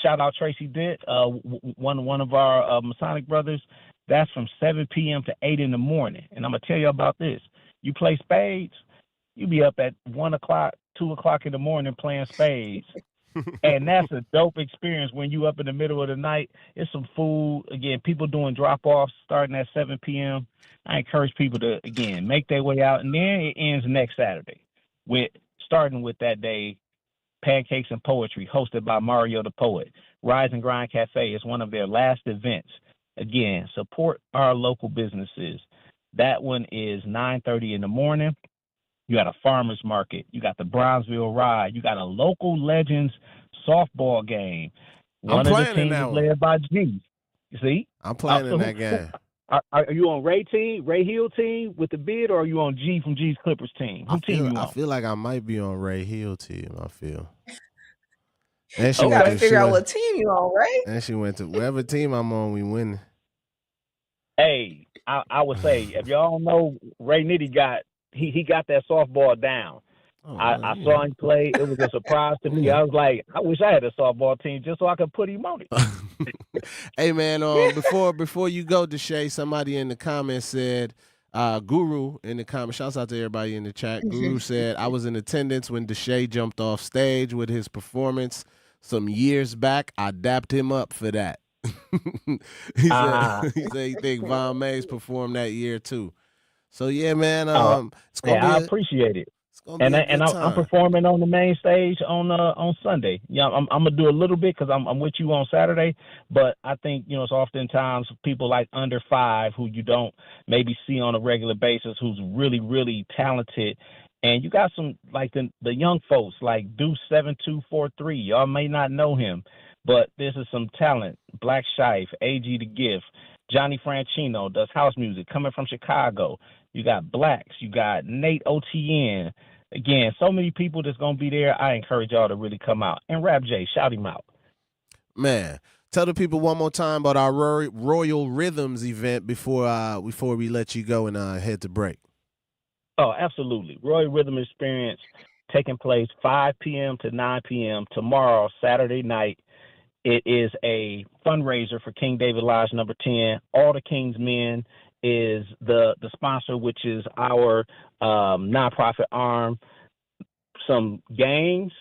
Shout out Tracy Ditt, one of our Masonic brothers. That's from 7 p.m. to 8 in the morning. And I'm going to tell you about this. You play spades, you be up at 1 o'clock, 2 o'clock in the morning playing spades. And that's a dope experience when you up in the middle of the night. It's some food. Again, people doing drop-offs starting at 7 p.m. I encourage people to, again, make their way out. And then it ends next Saturday, starting with that day, Pancakes and Poetry, hosted by Mario the Poet. Rise and Grind Cafe is one of their last events. Again, support our local businesses. That one is 9:30 in the morning. You got a farmer's market. You got the Bronzeville Ride. You got a local Legends softball game. One of the teams is led by G. You see? I'm playing in that game. Are you on Ray Hill team with the bid, or are you on G from G's Clippers team? Who team you on? I feel like I might be on Ray Hill team. I feel. And You gotta figure out what team you on, right? And she went to whatever team I'm on, we win. Hey, I would say if y'all don't know, Ray Nitty got that softball down. I saw him play. It was a surprise to me. I was like, I wish I had a softball team just so I could put him on it. Hey man, before you go, Deshae, somebody in the comments said, Guru in the comments, shouts out to everybody in the chat. Guru said, I was in attendance when Deshae jumped off stage with his performance some years back. I dapped him up for that. he said he think Von Mays performed that year too. So yeah, man, it's gonna be I appreciate it. I'm performing on the main stage on Sunday. Yeah, I'm gonna do a little bit because I'm with you on Saturday. But I think it's oftentimes people like under 5 who you don't maybe see on a regular basis who's really really talented. And you got some like the young folks like Deuce 7243. Y'all may not know him, but this is some talent. Black Shife, AG the Gift, Johnny Franchino does house music coming from Chicago. You got Blacks, you got Nate OTN. Again, so many people that's going to be there. I encourage y'all to really come out. And Rap J, shout him out. Man, tell the people one more time about our Royal Rhythms event before we let you go and head to break. Oh, absolutely. Royal Rhythm Experience taking place 5 p.m. to 9 p.m. tomorrow, Saturday night. It is a fundraiser for King David Lodge number 10. All the King's Men is the sponsor, which is our nonprofit arm. Some games,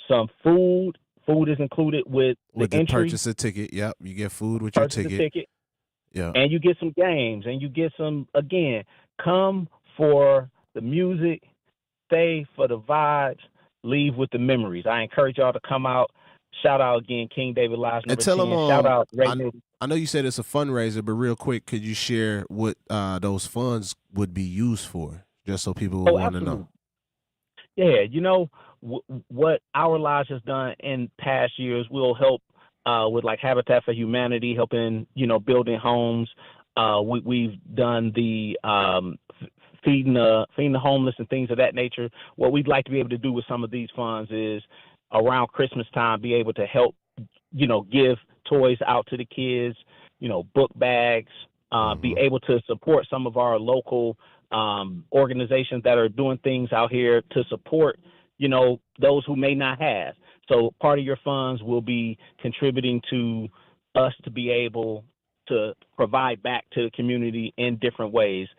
some food. Food is included with the entry. Purchase a ticket. Yep, you get food with your ticket. Yeah, and you get some games, and you get some. Again, come for the music, stay for the vibes, leave with the memories. I encourage y'all to come out. Shout out again, King David Lodge number 10. Shout out Ray Nitty. I know you said it's a fundraiser, but real quick, could you share what those funds would be used for, just so people would want to know? Yeah, what our lodge has done in past years, we'll help with like Habitat for Humanity, helping building homes. We've done the feeding the homeless and things of that nature. What we'd like to be able to do with some of these funds is around Christmas time, be able to help, give toys out to the kids, book bags, be able to support some of our local organizations that are doing things out here to support, those who may not have. So part of your funds will be contributing to us to be able to provide back to the community in different ways.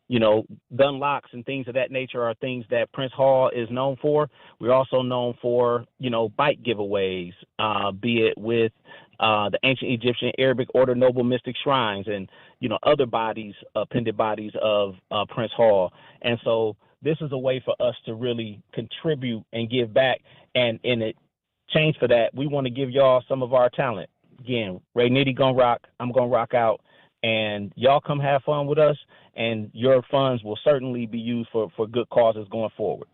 Gun locks and things of that nature are things that Prince Hall is known for. We're also known for, bike giveaways, be it with the ancient Egyptian Arabic Order Noble Mystic Shrines and, other bodies, appended bodies of Prince Hall. And so this is a way for us to really contribute and give back. And in exchange for that, we want to give y'all some of our talent. Again, Ray Nitty gonna rock. I'm gonna rock out. And y'all come have fun with us, and your funds will certainly be used for good causes going forward.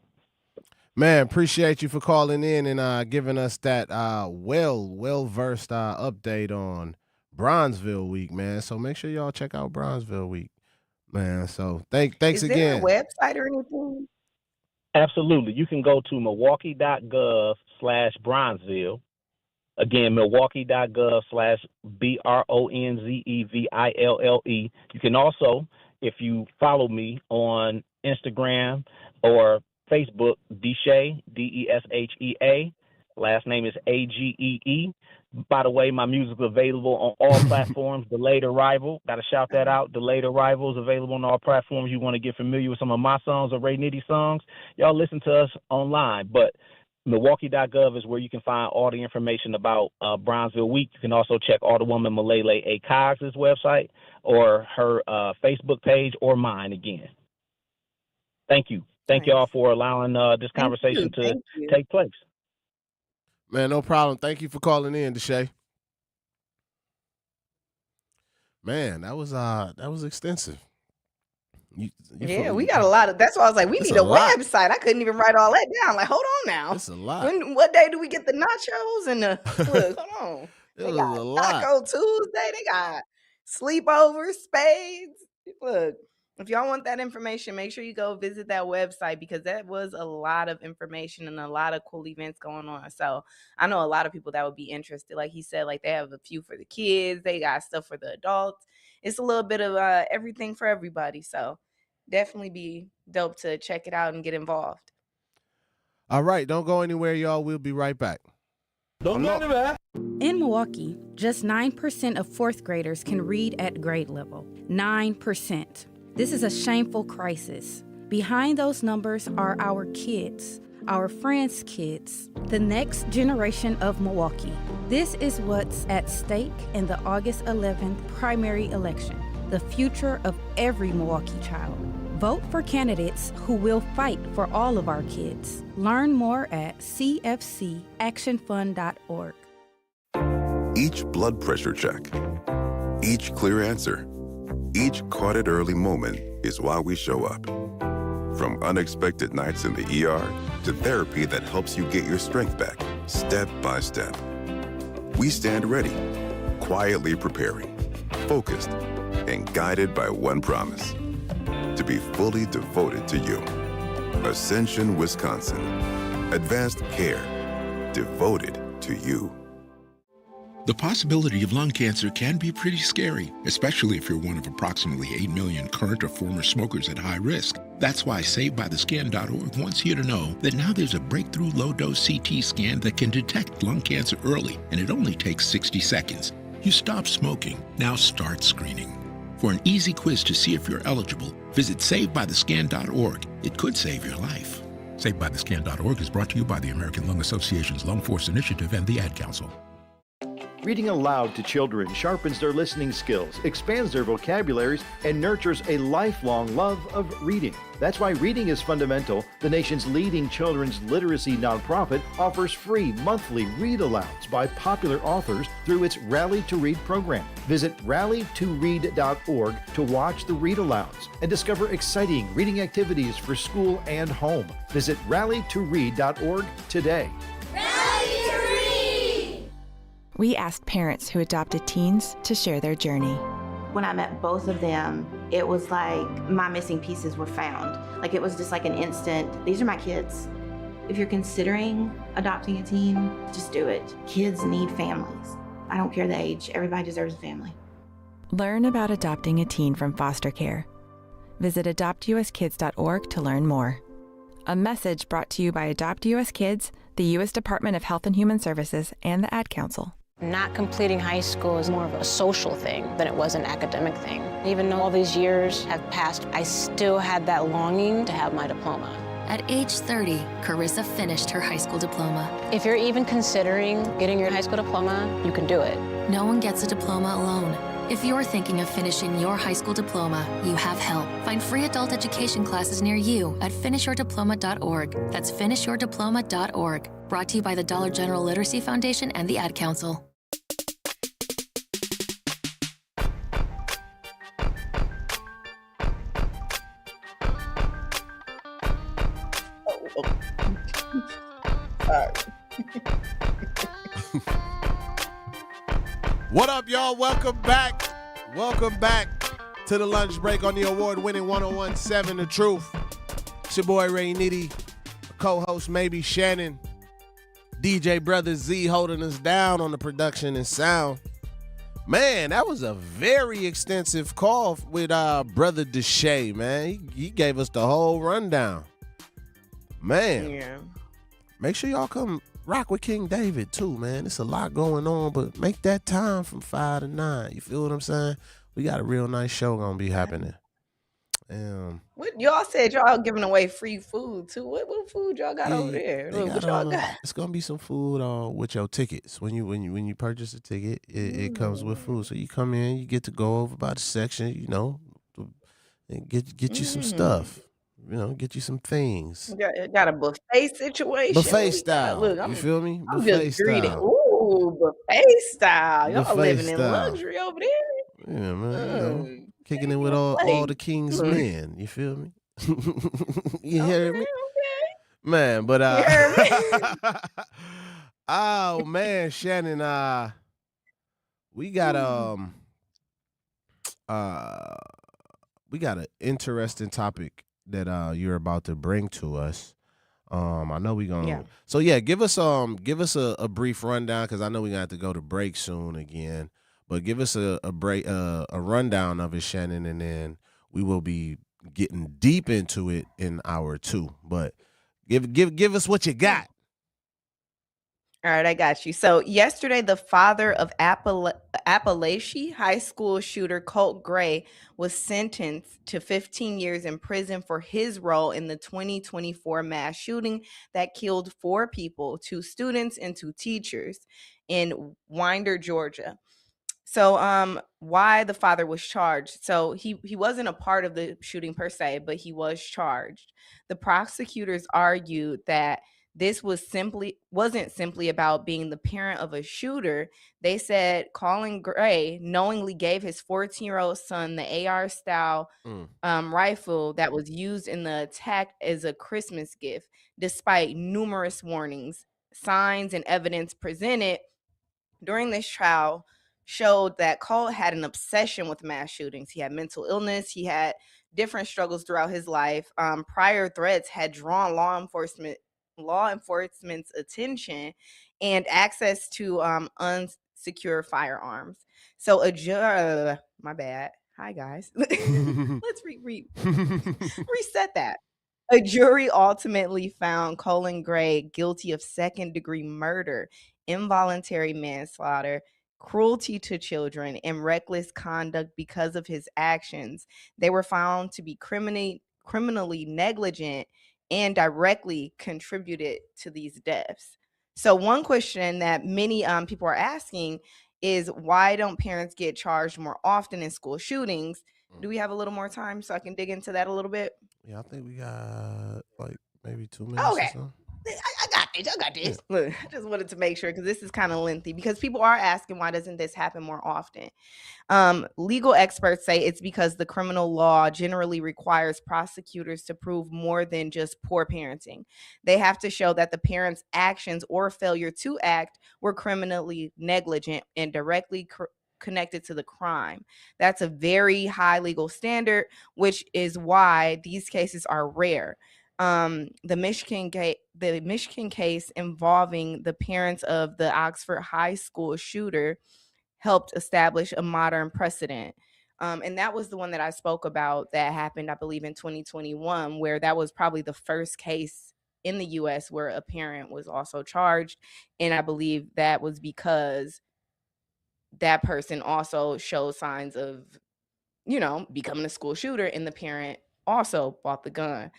Man, appreciate you for calling in and giving us that well-versed update on Bronzeville Week, man. So make sure y'all check out Bronzeville Week, man. So thanks again. Is there a website or anything? Absolutely. You can go to milwaukee.gov/Bronzeville. Again, milwaukee.gov/BRONZEVILLE. You can also, if you follow me on Instagram or Facebook, Deshae, DESHEA. Last name is AGEE. By the way, my music is available on all platforms. Delayed Arrival. Got to shout that out. Delayed Arrival is available on all platforms. You want to get familiar with some of my songs or Ray Nitty songs, y'all listen to us online. But Milwaukee.gov is where you can find all the information about Bronzeville Week. You can also check Alderwoman Malele A. Cogs' website or her Facebook page or mine again. Thank you. Thank y'all for allowing this conversation to take place. Man, no problem. Thank you for calling in, Deshae. Man, that was extensive. Yeah, we got a lot of. That's why I was like, we It's need a a lot. website. I couldn't even write all that down. Like, hold on now. It's a lot. What day do we get the nachos and the look? Hold on. It They was got a lot. Taco Tuesday. They got sleepovers, spades. Look, if y'all want that information, make sure you go visit that website because that was a lot of information and a lot of cool events going on. So I know a lot of people that would be interested. Like he said, like they have a few for the kids. They got stuff for the adults. It's a little bit of everything for everybody. So definitely be dope to check it out and get involved. All right, don't go anywhere, y'all. We'll be right back. Don't go anywhere. In Milwaukee, just 9% of fourth graders can read at grade level. 9%. This is a shameful crisis. Behind those numbers are our kids, our friends' kids, the next generation of Milwaukee. This is what's at stake in the August 11th primary election, the future of every Milwaukee child. Vote for candidates who will fight for all of our kids. Learn more at cfcactionfund.org. Each blood pressure check, each clear answer, each caught it early moment is why we show up. From unexpected nights in the ER to therapy that helps you get your strength back, step by step. We stand ready, quietly preparing, focused, and guided by one promise: to be fully devoted to you. Ascension, Wisconsin. Advanced care. Devoted to you. The possibility of lung cancer can be pretty scary, especially if you're one of approximately 8 million current or former smokers at high risk. That's why SaveByTheScan.org wants you to know that now there's a breakthrough low-dose CT scan that can detect lung cancer early, and it only takes 60 seconds. You stop smoking, now start screening. For an easy quiz to see if you're eligible, visit SaveByTheScan.org. It could save your life. SaveByTheScan.org is brought to you by the American Lung Association's Lung Force Initiative and the Ad Council. Reading aloud to children sharpens their listening skills, expands their vocabularies, and nurtures a lifelong love of reading. That's why Reading is Fundamental, the nation's leading children's literacy nonprofit, offers free monthly read-alouds by popular authors through its Rally to Read program. Visit rallytoread.org to watch the read-alouds and discover exciting reading activities for school and home. Visit rallytoread.org today. We asked parents who adopted teens to share their journey. When I met both of them, it was like my missing pieces were found. Like it was just like an instant, these are my kids. If you're considering adopting a teen, just do it. Kids need families. I don't care the age, everybody deserves a family. Learn about adopting a teen from foster care. Visit adoptuskids.org to learn more. A message brought to you by Adopt US Kids, the U.S. Department of Health and Human Services, and the Ad Council. Not completing high school is more of a social thing than it was an academic thing. Even though all these years have passed, I still had that longing to have my diploma. At age 30, Carissa finished her high school diploma. If you're even considering getting your high school diploma, you can do it. No one gets a diploma alone. If you're thinking of finishing your high school diploma, you have help. Find free adult education classes near you at finishyourdiploma.org. That's finishyourdiploma.org. Brought to you by the Dollar General Literacy Foundation and the Ad Council. What up, y'all? Welcome back. Welcome back to the lunch break on the award-winning 101.7 The Truth. It's your boy Ray Nitty, co-host maybe Shannon, DJ Brother Z holding us down on the production and sound. Man, that was a very extensive call with Brother Deshae, man. He gave us the whole rundown. Man, Yeah. make sure y'all come rock with King David too, man. It's a lot going on, but make that time from 5 to 9. You feel what I'm saying? We got a real nice show gonna be happening. What y'all said y'all giving away free food too. What food y'all got over there? They What got, y'all got? it's gonna be some food with your tickets. When you purchase a ticket, it comes with food. So you come in, you get to go over by the section, and get you some stuff. get you some things. Got a buffet situation. Buffet style. Look, You feel me? I'm Buffet just greedy. style. Ooh, buffet style. Y'all Buffet living in style. luxury over there. Yeah, man. Kicking it with all the king's men. You feel me? You hear me? Man, but oh man, Shannon, we got an interesting topic that you're about to bring to us. I know we're gonna. Yeah. So yeah, give us a brief rundown, because I know we're gonna have to go to break soon again. But give us a rundown of it, Shannon, and then we will be getting deep into it in hour 2. But give us what you got. All right, I got you. So yesterday, the father of Appalachia High School shooter Colt Gray was sentenced to 15 years in prison for his role in the 2024 mass shooting that killed 4 people, 2 students and 2 teachers in Winder, Georgia. So why the father was charged. So he wasn't a part of the shooting per se, but he was charged. The prosecutors argued that this wasn't simply about being the parent of a shooter. They said Colin Gray knowingly gave his 14-year-old son the AR style rifle that was used in the attack as a Christmas gift, despite numerous warnings. Signs and evidence presented during this trial showed that Colt had an obsession with mass shootings. He had mental illness. He had different struggles throughout his life. Prior threats had drawn law enforcement's attention and access to unsecure firearms. So my bad. Hi guys. Let's reset that. A jury ultimately found Colin Gray guilty of second-degree murder, involuntary manslaughter, cruelty to children, and reckless conduct because of his actions. They were found to be criminally negligent and directly contributed to these deaths. So one question that many people are asking is, why don't parents get charged more often in school shootings? Do we have a little more time so I can dig into that a little bit? Yeah, I think we got like maybe 2 minutes or so. I got this. Yeah. Look, I just wanted to make sure, because this is kind of lengthy, because people are asking, why doesn't this happen more often? Legal experts say it's because the criminal law generally requires prosecutors to prove more than just poor parenting. They have to show that the parents' actions or failure to act were criminally negligent and directly connected to the crime. That's a very high legal standard, which is why these cases are rare. The Michigan case involving the parents of the Oxford High School shooter helped establish a modern precedent. And that was the one that I spoke about that happened, I believe, in 2021, where that was probably the first case in the U.S. where a parent was also charged. And I believe that was because that person also showed signs of, becoming a school shooter, and the parent also bought the gun.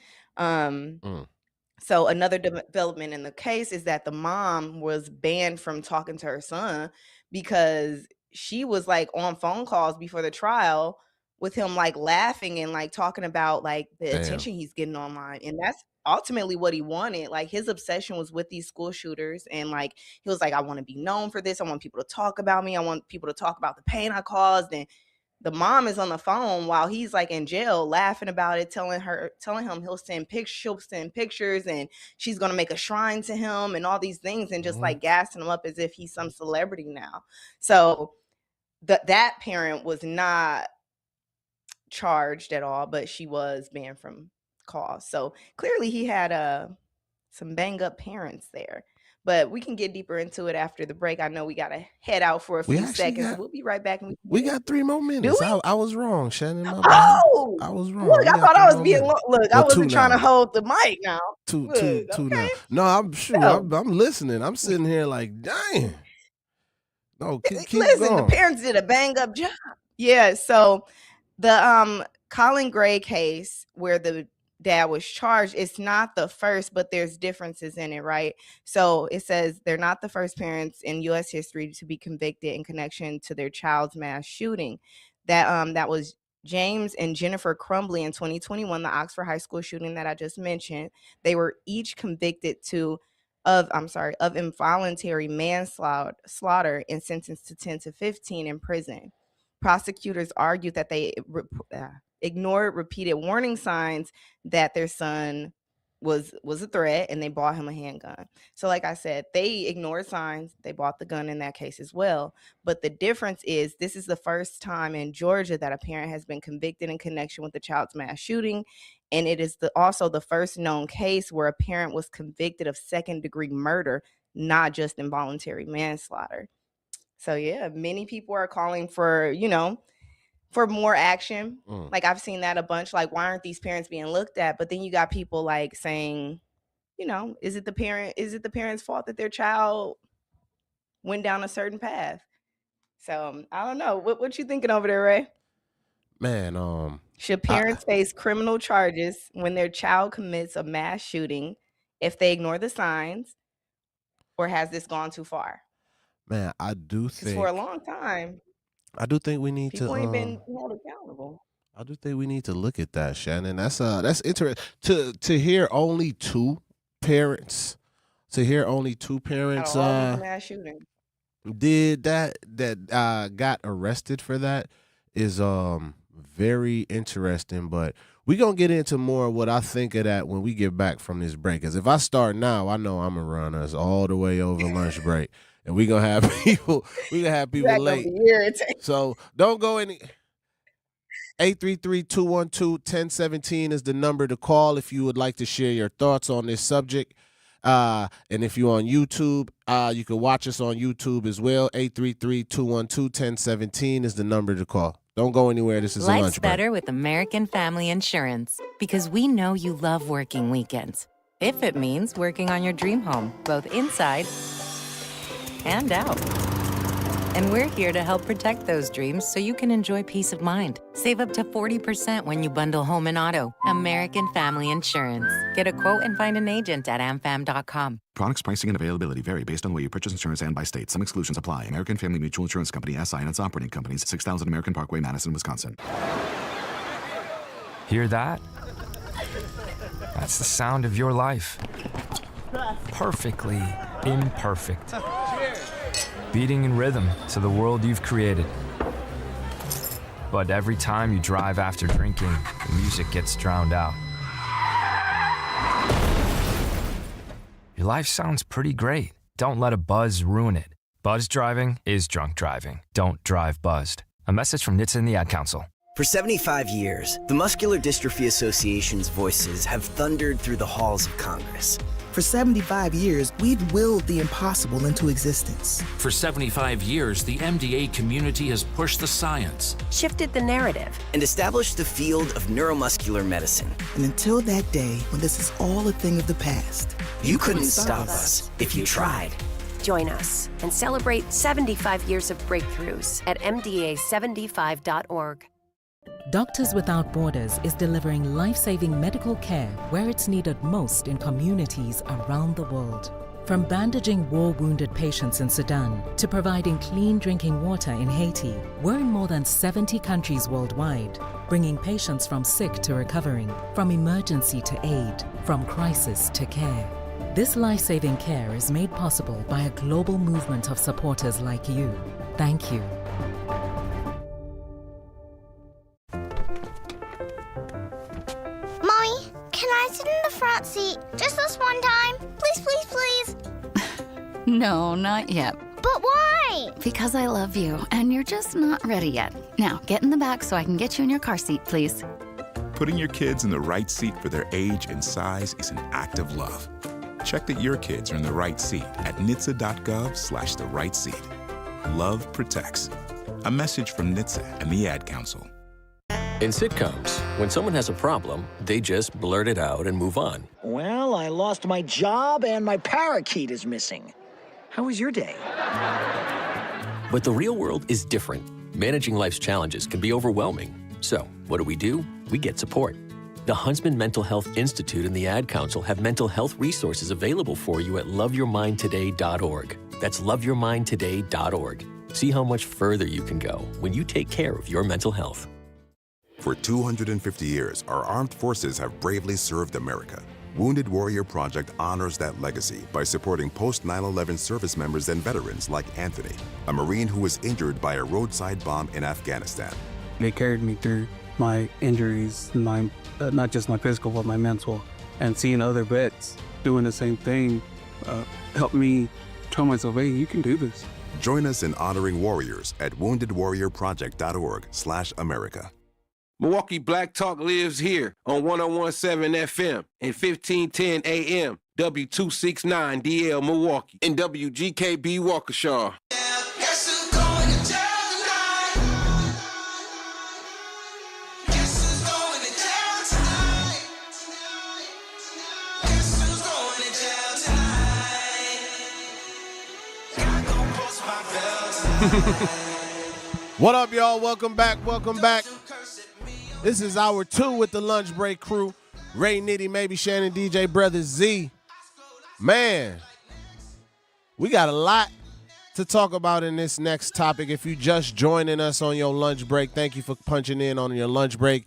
So another development in the case is that the mom was banned from talking to her son because she was like on phone calls before the trial with him, like laughing and like talking about like the attention he's getting online. And that's ultimately what he wanted. Like his obsession was with these school shooters. And like, he was like, I want to be known for this. I want people to talk about me. I want people to talk about the pain I caused. And the mom is on the phone while he's like in jail, laughing about it, telling him she'll send pictures, and she's going to make a shrine to him and all these things, and just like gassing him up as if he's some celebrity now. So that parent was not charged at all, but she was banned from calls. So clearly he had some bang up parents there. But we can get deeper into it after the break. I know we got to head out for a few seconds. So we'll be right back. And we got 3 more minutes. I was wrong, Shannon. I was wrong. Look, I thought I was being look. I wasn't trying to hold the mic now. Two now. No, I'm sure. I'm listening. I'm sitting here like, dang. No, keep listen. going. The parents did a bang up job. Yeah. So the Colin Gray case, where the dad was charged, it's not the first, but there's differences in it, right? So it says they're not the first parents in U.S. history to be convicted in connection to their child's mass shooting. That was James and Jennifer Crumbly in 2021, the Oxford High School shooting that I just mentioned, they were each convicted of involuntary manslaughter and sentenced to 10 to 15 in prison. Prosecutors argued that they ignored repeated warning signs that their son was a threat, and they bought him a handgun. So like I said, they ignored signs. They bought the gun in that case as well. But the difference is this is the first time in Georgia that a parent has been convicted in connection with the child's mass shooting. And it is also the first known case where a parent was convicted of second-degree murder, not just involuntary manslaughter. So yeah, many people are calling for, for more action. Like I've seen that a bunch. Like, why aren't these parents being looked at? But then you got people like saying, is it the parent's fault that their child went down a certain path? So I don't know. What you thinking over there, Ray? Man, should parents face criminal charges when their child commits a mass shooting if they ignore the signs, or has this gone too far? Man, I do think for a long time, I do think we need people to ain't been held accountable. I do think we need to look at that, Shannon. That's interesting to hear only two parents. Mass shooting. Did that got arrested for that is very interesting. But we're gonna get into more of what I think of that when we get back from this break. Because if I start now, I know I'm gonna run us all the way over lunch break, and we're gonna have people late. So don't go any. 833-212-1017 is the number to call if you would like to share your thoughts on this subject. And if you're on YouTube, you can watch us on YouTube as well. 833-212-1017 is the number to call. Don't go anywhere. This is a lunch break. Life's better with American Family Insurance because we know you love working weekends. If it means working on your dream home, both inside and out. And we're here to help protect those dreams so you can enjoy peace of mind. Save up to 40% when you bundle home and auto. American Family Insurance. Get a quote and find an agent at amfam.com. Products, pricing, and availability vary based on the way you purchase insurance and by state. Some exclusions apply. American Family Mutual Insurance Company, SI, and its operating companies, 6000 American Parkway, Madison, Wisconsin. Hear that? That's the sound of your life. Perfectly imperfect. Beating in rhythm to the world you've created. But every time you drive after drinking, the music gets drowned out. Your life sounds pretty great. Don't let a buzz ruin it. Buzz driving is drunk driving. Don't drive buzzed. A message from NHTSA and the Ad Council. For 75 years, the Muscular Dystrophy Association's voices have thundered through the halls of Congress. For 75 years, we've willed the impossible into existence. For 75 years, the MDA community has pushed the science, shifted the narrative, and established the field of neuromuscular medicine. And until that day, when this is all a thing of the past, you couldn't stop us if you tried. Join us and celebrate 75 years of breakthroughs at MDA75.org. Doctors Without Borders is delivering life-saving medical care where it's needed most in communities around the world. From bandaging war-wounded patients in Sudan to providing clean drinking water in Haiti, we're in more than 70 countries worldwide, bringing patients from sick to recovering, from emergency to aid, from crisis to care. This life-saving care is made possible by a global movement of supporters like you. Thank you. Can I sit in the front seat just this one time? Please, please, please. No, not yet. But why? Because I love you, and you're just not ready yet. Now, get in the back so I can get you in your car seat, please. Putting your kids in the right seat for their age and size is an act of love. Check that your kids are in the right seat at NHTSA.gov/the right seat. Love protects. A message from NHTSA and the Ad Council. In sitcoms, when someone has a problem, they just blurt it out and move on. Well, I lost my job and my parakeet is missing. How was your day? But the real world is different. Managing life's challenges can be overwhelming. So, what do? We get support. The Huntsman Mental Health Institute and the Ad Council have mental health resources available for you at loveyourmindtoday.org. That's loveyourmindtoday.org. See how much further you can go when you take care of your mental health. For 250 years, our armed forces have bravely served America. Wounded Warrior Project honors that legacy by supporting post-9/11 service members and veterans like Anthony, a Marine who was injured by a roadside bomb in Afghanistan. They carried me through my injuries, not just my physical, but my mental. And seeing other vets doing the same thing helped me tell myself, hey, you can do this. Join us in honoring warriors at woundedwarriorproject.org/America. Milwaukee Black Talk lives here on 101.7 FM and 1510 AM, W269DL Milwaukee, and WGKB Waukesha. What up, y'all? Welcome back. Welcome back. This is hour 2 with the lunch break crew. Ray, Nitty, Maybe Shannon, DJ Brother Z. Man, we got a lot to talk about in this next topic. If you just joining us on your lunch break, thank you for punching in on your lunch break.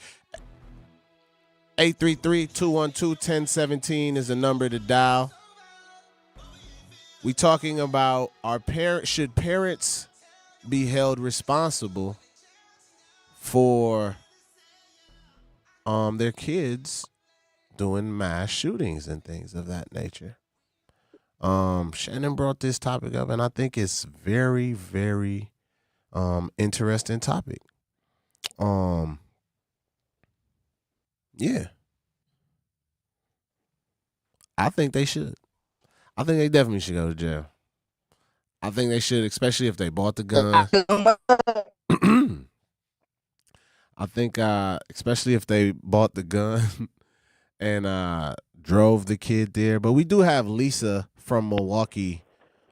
833-212-1017 is the number to dial. We talking about should parents be held responsible for their kids doing mass shootings and things of that nature. Shannon brought this topic up, and I think it's very, very interesting topic. Yeah. I think they should. I think they definitely should go to jail. I think they should, especially if they bought the gun. I think, especially if they bought the gun and drove the kid there. But we do have Lisa from Milwaukee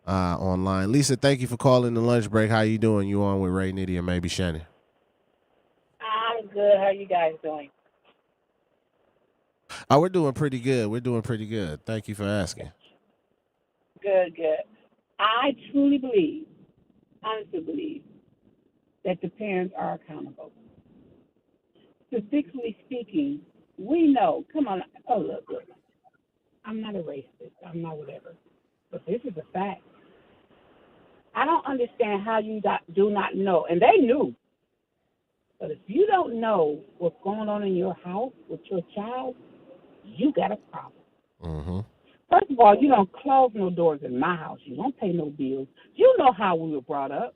online. Lisa, thank you for calling the lunch break. How you doing? You on with Ray, Nitty, and maybe Shannon? I'm good. How you guys doing? Oh, we're doing pretty good. We're doing pretty good. Thank you for asking. Good, good. I truly believe, honestly believe, that the parents are accountable. Statistically speaking, we know, come on, oh, look, I'm not a racist, I'm not whatever, but this is a fact. I don't understand how you do not know, and they knew, but if you don't know what's going on in your house with your child, you got a problem. Mm-hmm. First of all, you don't close no doors in my house. You don't pay no bills. You know how we were brought up.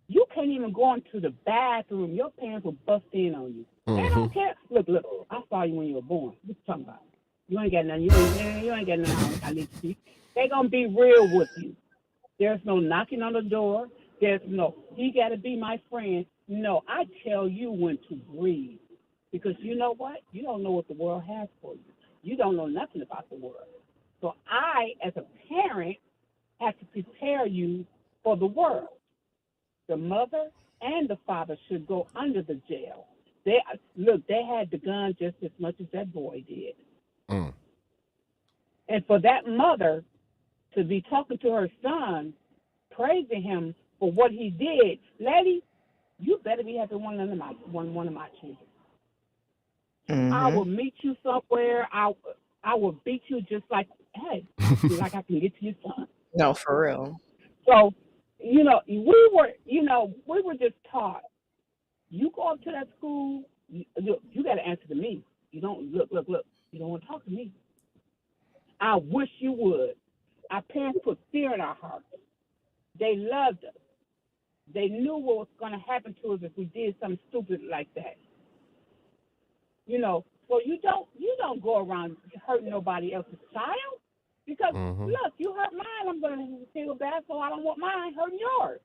You can't even go into the bathroom. Your parents will bust in on you. They don't care. Look, I saw you when you were born. What you talking about? You ain't got nothing. You ain't got nothing I need to see. They going to be real with you. There's no knocking on the door. There's no, he got to be my friend. No, I tell you when to breathe. Because you know what? You don't know what the world has for you. You don't know nothing about the world. So I, as a parent, have to prepare you for the world. The mother and the father should go under the jail. They had the gun just as much as that boy did. Mm. And for that mother to be talking to her son, praising him for what he did, lady, you better be having one of my children. Mm-hmm. I will meet you somewhere. I will beat you just like, hey, like I can get to your son. No, for real. So, we were just taught. You go up to that school, you got to answer to me. You don't look. You don't want to talk to me. I wish you would. Our parents put fear in our hearts. They loved us. They knew what was going to happen to us if we did something stupid like that. So you don't go around hurting nobody else's child. Because, look, you hurt mine, I'm going to feel bad, so I don't want mine hurting yours.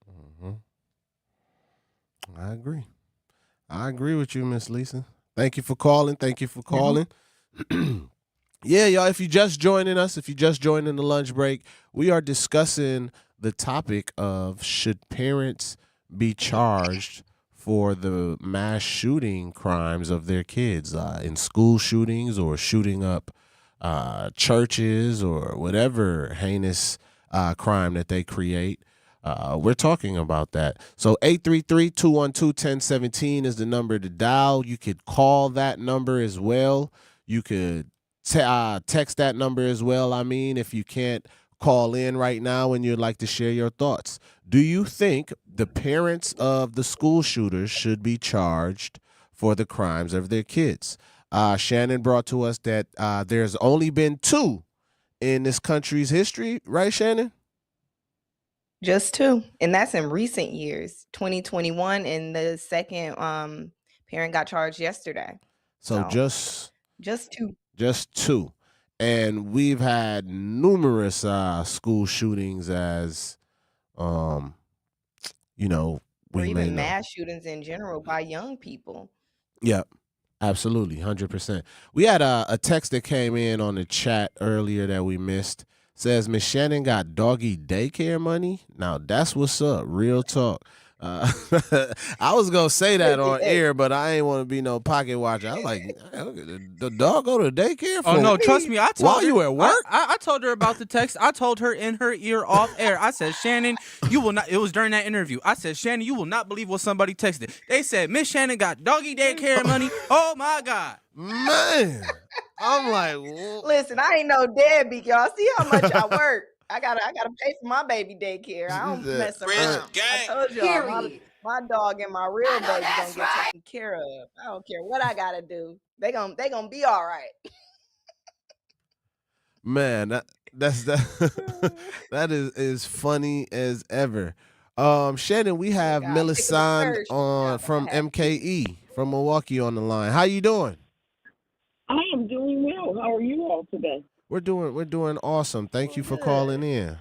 Mm-hmm. I agree with you, Miss Lisa. Thank you for calling. Yeah, y'all, if you just joining us, if you just joining the lunch break, we are discussing the topic of should parents be charged for the mass shooting crimes of their kids in school shootings or shooting up churches or whatever heinous crime that they create. we're talking about that. So 833-212-1017 is the number to dial. You could call that number as well. You could text that number as well. I mean, if you can't call in right now and you'd like to share your thoughts. Do you think the parents of the school shooters should be charged for the crimes of their kids? Shannon brought to us that there's only been 2 in this country's history, right, Shannon? Just 2. And that's in recent years, 2021. And the second parent got charged yesterday. So just 2. Just 2. And we've had numerous school shootings as, or even mass shootings in general by young people. Yep, absolutely, 100%. We had a text that came in on the chat earlier that we missed. Says, Miss Shannon got doggy daycare money? Now, that's what's up, real talk. I was going to say that on air, but I ain't want to be no pocket watcher. I was like, the dog go to daycare for Oh, no, trust me. I told while her, you at work? I told her about the text. I told her in her ear off air. I said, Shannon, you will not. It was during that interview. I said, Shannon, you will not believe what somebody texted. They said, Miss Shannon got doggy daycare money. Oh, my God. Man, I'm like, listen, I ain't no deadbeat, y'all. See how much I work. I gotta pay for my baby daycare. I don't mess around. I told y'all, my dog and my real baby gonna get taken care of. I don't care what I gotta do. They gonna be all right. Man, that is funny as ever. Shannon, we have Millicent from MKE from Milwaukee on the line. How you doing? I am doing well. How are you all today? We're doing awesome. Thank you for calling in.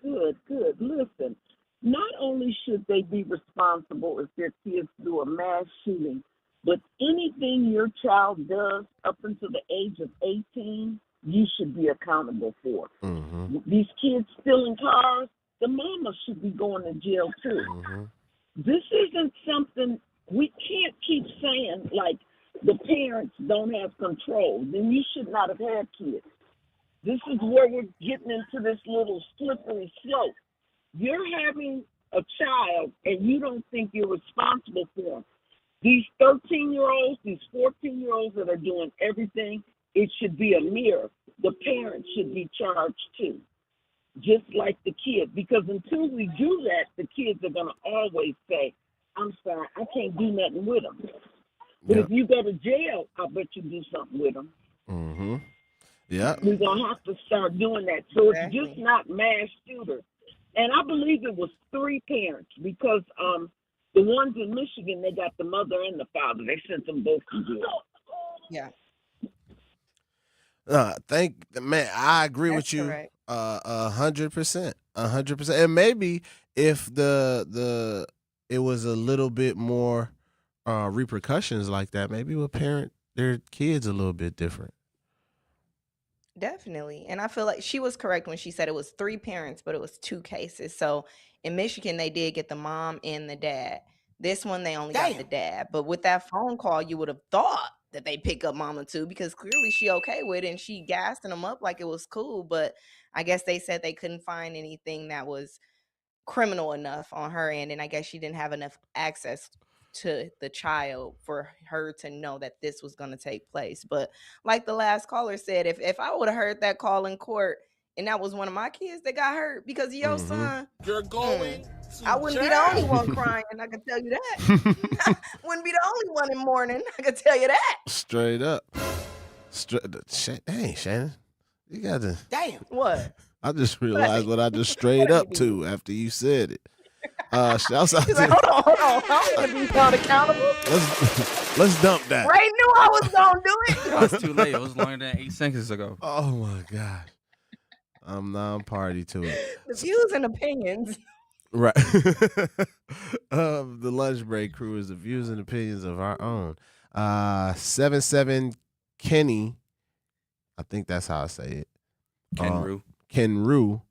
Good. Listen, not only should they be responsible if their kids do a mass shooting, but anything your child does up until the age of 18, you should be accountable for. Mm-hmm. These kids stealing cars, the mama should be going to jail too. Mm-hmm. This isn't something we can't keep saying like the parents don't have control. Then you should not have had kids. This is where we're getting into this little slippery slope. You're having a child and you don't think you're responsible for them. These 13-year-olds, these 14-year-olds that are doing everything, it should be a mirror. The parents should be charged too, just like the kids. Because until we do that, the kids are going to always say, I'm sorry, I can't do nothing with them. But if you go to jail, I bet you do something with them. Mm-hmm. Yeah. We're going to have to start doing that. So it's just not mass shooters. And I believe it was 3 parents because the ones in Michigan, they got the mother and the father. They sent them both to jail. Yeah. Man, I agree with you 100%. 100%. And maybe if it was a little bit more repercussions like that, maybe we'll parent their kids a little bit different. Definitely. And I feel like she was correct when she said it was 3 parents, but it was 2 cases. So in Michigan, they did get the mom and the dad. This one, they only got the dad. But with that phone call, you would have thought that they pick up mama too, because clearly she okay with it and she gassing them up like it was cool. But I guess they said they couldn't find anything that was criminal enough on her end. And I guess she didn't have enough access to the child for her to know that this was going to take place. But like the last caller said, if I would have heard that call in court and that was one of my kids that got hurt because of your son, you're going I wouldn't be the only one crying, I can tell you that. Wouldn't be the only one in mourning, I can tell you that. Straight up. Hey, Shannon, you got to. Damn. What? I just realized what I just straight up to after you said it. Shouts out to. Like, hold on. I'm gonna be held accountable. Let's dump that. Ray knew I was gonna do it. It was too late. It was longer than 8 seconds ago. Oh my God. I'm non-party to it. The views and opinions. Right. The lunch break crew is the views and opinions of our own. 77 Kenny, I think that's how I say it. Kenru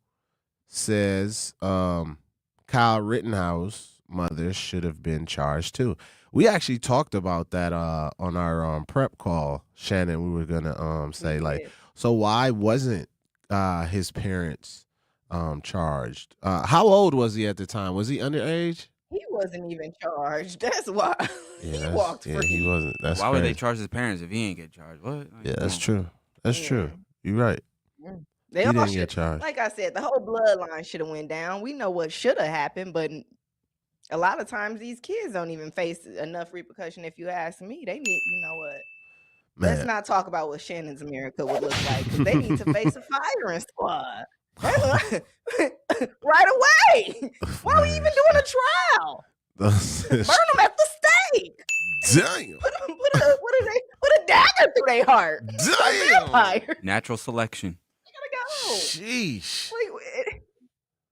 says Kyle Rittenhouse mother should have been charged too. We actually talked about that on our prep call, Shannon. We were gonna say so why wasn't his parents charged. How old was he at the time? Was he underage? He wasn't even charged. That's why he Yeah, walked he free. wasn't. That's Why would they crazy. charge his parents if he ain't get charged? What? Like, Yeah, come that's on. true. That's true. You're right. They He all didn't get should, charged. like I said, the whole bloodline should have went down. We know what should have happened, but a lot of times these kids don't even face enough repercussion. If you ask me, they need, you know what? Let's Man. not talk about what Shannon's America would look like, because they need to face a firing squad. Right away. Why are we even doing a trial? Burn them at the stake. Damn. Put a dagger through their heart. Damn. Natural selection. Go. Sheesh.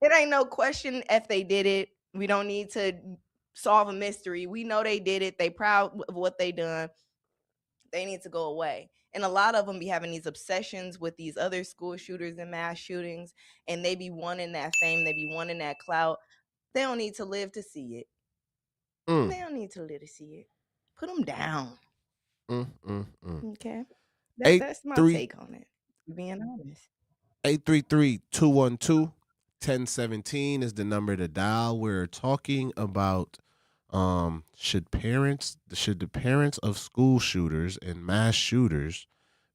It ain't no question if they did it. We don't need to solve a mystery. We know they did it. They proud of what they done. They need to go away. And a lot of them be having these obsessions with these other school shooters and mass shootings, and they be wanting that fame. They be wanting that clout. They don't need to live to see it. They don't need to live to see it. Put them down. Okay. That's my take on it, being honest. 833-212-1017 is the number to dial. We're talking about should the parents of school shooters and mass shooters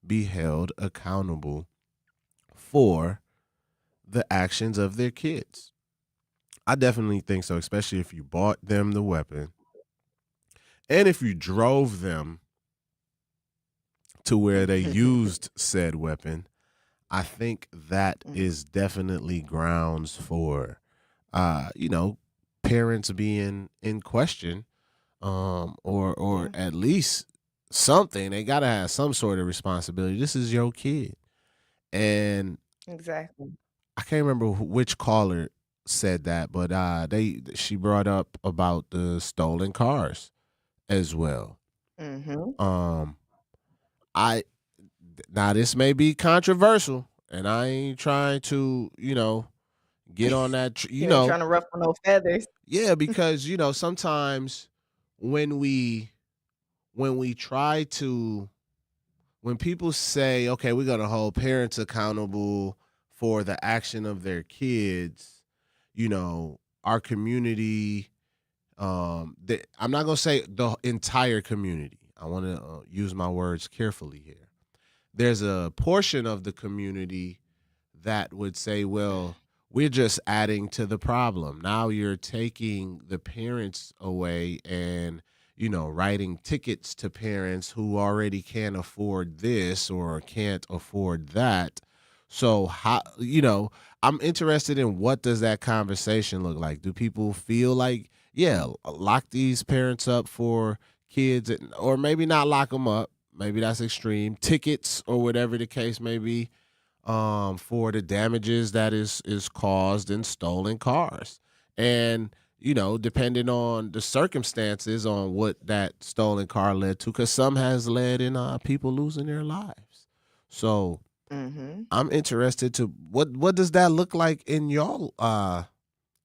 be held accountable for the actions of their kids? I definitely think so, especially if you bought them the weapon and if you drove them to where they used said weapon. I think that is definitely grounds for, parents being in question, or at least something. They gotta have some sort of responsibility. This is your kid, and Exactly. I can't remember which caller said that, but she brought up about the stolen cars as well. Now this may be controversial, and I ain't trying to, get on that. You ain't trying to ruffle no feathers. Yeah, because sometimes when people say, okay, we're gonna hold parents accountable for the action of their kids, our community. I'm not gonna say the entire community. I want to use my words carefully here. There's a portion of the community that would say, well, we're just adding to the problem. Now you're taking the parents away and, writing tickets to parents who already can't afford this or can't afford that. So I'm interested in, what does that conversation look like? Do people feel like, yeah, lock these parents up for kids, or maybe not lock them up? Maybe that's extreme. Tickets or whatever the case may be, for the damages that is caused in stolen cars. And, depending on the circumstances on what that stolen car led to, because some has led in people losing their lives. So I'm interested to, what does that look like in your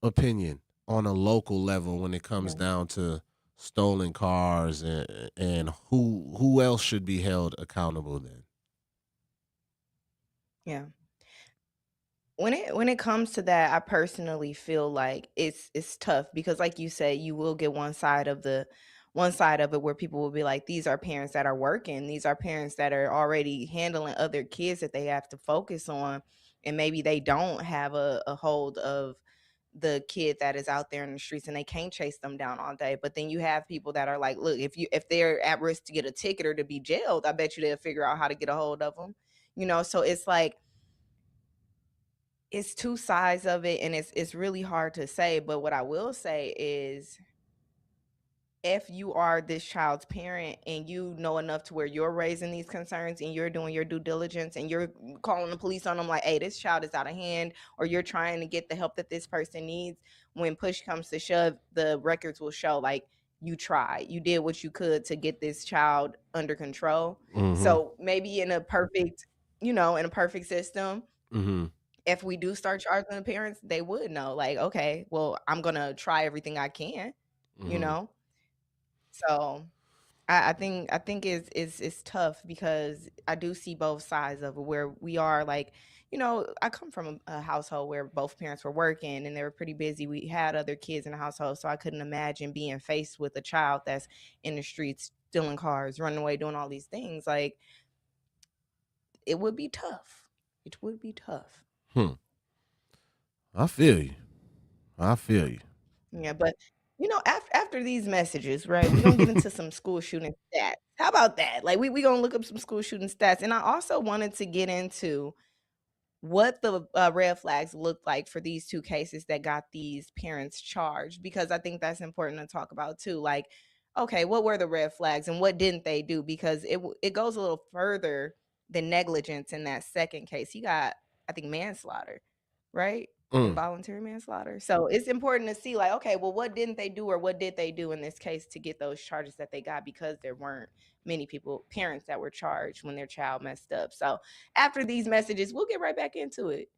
opinion on a local level when it comes down to stolen cars, and who else should be held accountable then? Yeah. When it comes to that, I personally feel like it's tough, because like you said, you will get one side of it where people will be like, these are parents that are working, these are parents that are already handling other kids that they have to focus on, and maybe they don't have a hold of the kid that is out there in the streets, and they can't chase them down all day. But then you have people that are like, look, if they're at risk to get a ticket or to be jailed, I bet you they'll figure out how to get a hold of them. So it's like, it's two sides of it, and it's really hard to say. But what I will say is, if you are this child's parent and you know enough to where you're raising these concerns and you're doing your due diligence and you're calling the police on them like, hey, this child is out of hand, or you're trying to get the help that this person needs, when push comes to shove, the records will show like you tried, you did what you could to get this child under control. So maybe in a perfect system, if we do start charging the parents, they would know, like, okay, well, I'm gonna try everything I can, So I think it's tough because I do see both sides of it where we are like, I come from a household where both parents were working and they were pretty busy. We had other kids in the household, so I couldn't imagine being faced with a child that's in the streets, stealing cars, running away, doing all these things. Like, it would be tough. It would be tough. I feel you. Yeah, but after these messages, right, we're gonna get into some school shooting stats. How about that? Like we gonna look up some school shooting stats. And I also wanted to get into what the red flags look like for these two cases that got these parents charged, because I think that's important to talk about too. Like, okay, what were the red flags and what didn't they do? Because it goes a little further than negligence in that second case. You got, I think, manslaughter, right? Involuntary manslaughter. So it's important to see, like, okay, well, what didn't they do or what did they do in this case to get those charges that they got, because there weren't many parents that were charged when their child messed up. So after these messages, we'll get right back into it.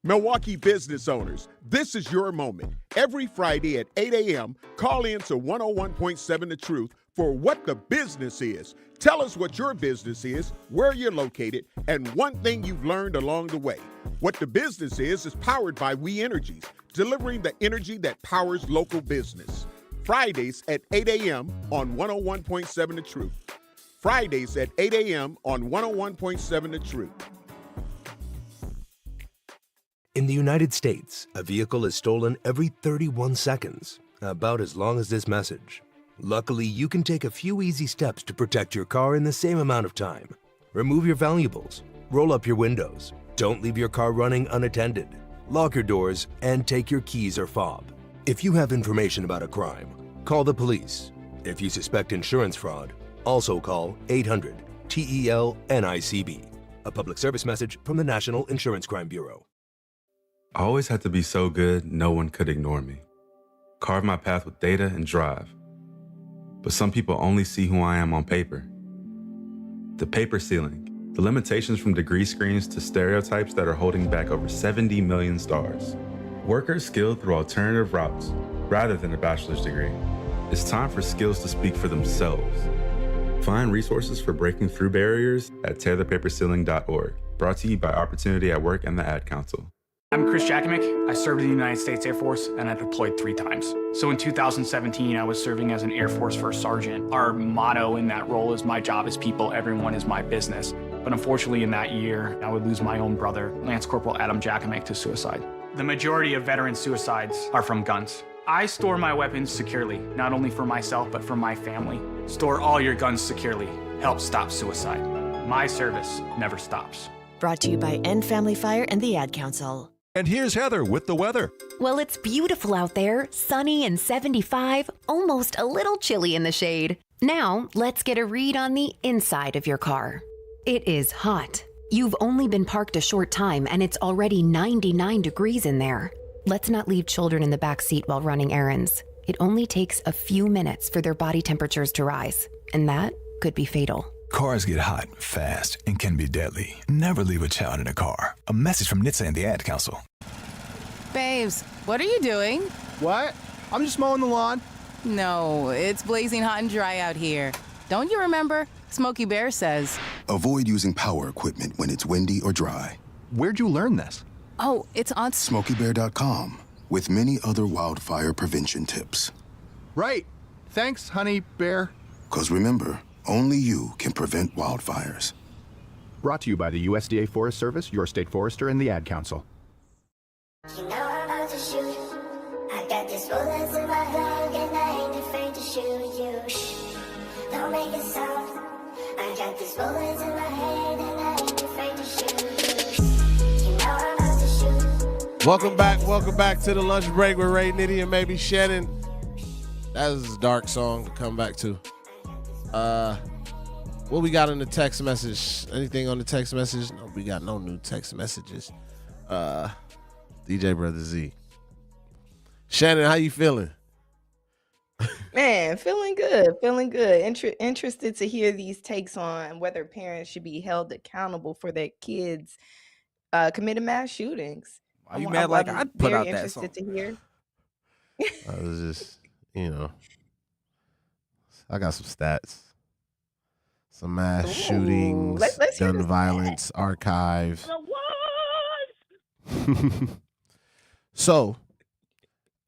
Milwaukee business owners, this is your moment. Every Friday at 8 a.m., call in to 101.7 The Truth for What the Business Is. Tell us what your business is, where you're located, and one thing you've learned along the way. What the Business is powered by We Energies, delivering the energy that powers local business. Fridays at 8 a.m. on 101.7 The Truth. Fridays at 8 a.m. on 101.7 The Truth. In the United States, a vehicle is stolen every 31 seconds, about as long as this message. Luckily, you can take a few easy steps to protect your car in the same amount of time. Remove your valuables, roll up your windows, don't leave your car running unattended, lock your doors, and take your keys or fob. If you have information about a crime, call the police. If you suspect insurance fraud, also call 800-TEL-NICB. A public service message from the National Insurance Crime Bureau. I always had to be so good, no one could ignore me. Carve my path with data and drive. But some people only see who I am on paper. The paper ceiling, the limitations from degree screens to stereotypes that are holding back over 70 million stars. Workers skilled through alternative routes, rather than a bachelor's degree. It's time for skills to speak for themselves. Find resources for breaking through barriers at tearthepaperceiling.org. Brought to you by Opportunity at Work and the Ad Council. I'm Chris Jakimick. I served in the United States Air Force and I deployed 3 times. So in 2017, I was serving as an Air Force First Sergeant. Our motto in that role is "My job is people, everyone is my business." But unfortunately in that year, I would lose my own brother, Lance Corporal Adam Jakimick, to suicide. The majority of veteran suicides are from guns. I store my weapons securely, not only for myself, but for my family. Store all your guns securely. Help stop suicide. My service never stops. Brought to you by End Family Fire and the Ad Council. And here's Heather with the weather. Well, it's beautiful out there, sunny and 75, almost a little chilly in the shade. Now, let's get a read on the inside of your car. It is hot. You've only been parked a short time and it's already 99 degrees in there. Let's not leave children in the back seat while running errands. It only takes a few minutes for their body temperatures to rise, and that could be fatal. Cars get hot, fast, and can be deadly. Never leave a child in a car. A message from NHTSA and the Ad Council. Babes, what are you doing? What? I'm just mowing the lawn. No, it's blazing hot and dry out here. Don't you remember? Smokey Bear says. Avoid using power equipment when it's windy or dry. Where'd you learn this? Oh, it's on SmokeyBear.com with many other wildfire prevention tips. Right. Thanks, honey bear. 'Cause remember, only you can prevent wildfires. Brought to you by the USDA Forest Service, your state forester, and the Ad Council. You know I'm about to shoot. I got these bullets in my glove and I ain't afraid to shoot you. Shh, don't make a sound. I got these bullets in my head and I ain't afraid to shoot you. You know I'm about to shoot. Welcome back to the lunch break with Ray, Nitty, and maybe Shannon. That is a dark song to come back to. What we got in the text message? Anything on the text message? No, we got no new text messages. DJ Brother Z. Shannon, how you feeling? Man, feeling good. Interested to hear these takes on whether parents should be held accountable for their kids committed mass shootings. Why you mad like I put out that song? Interested to hear. I was just, I got some stats. Some mass Ooh, shootings, let's hear gun the violence archives. The So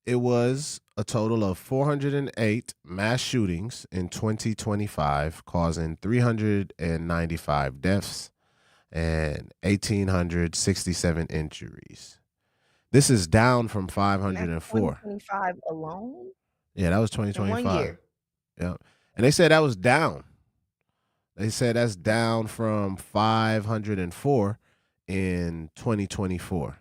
it was a total of 408 mass shootings in 2025, causing 395 deaths and 1,867 injuries. This is down from And that's 504. 2025 alone Yeah, that was in 1 2025. year. Yeah. And they said that was down. They said that's down from 504 in 2024.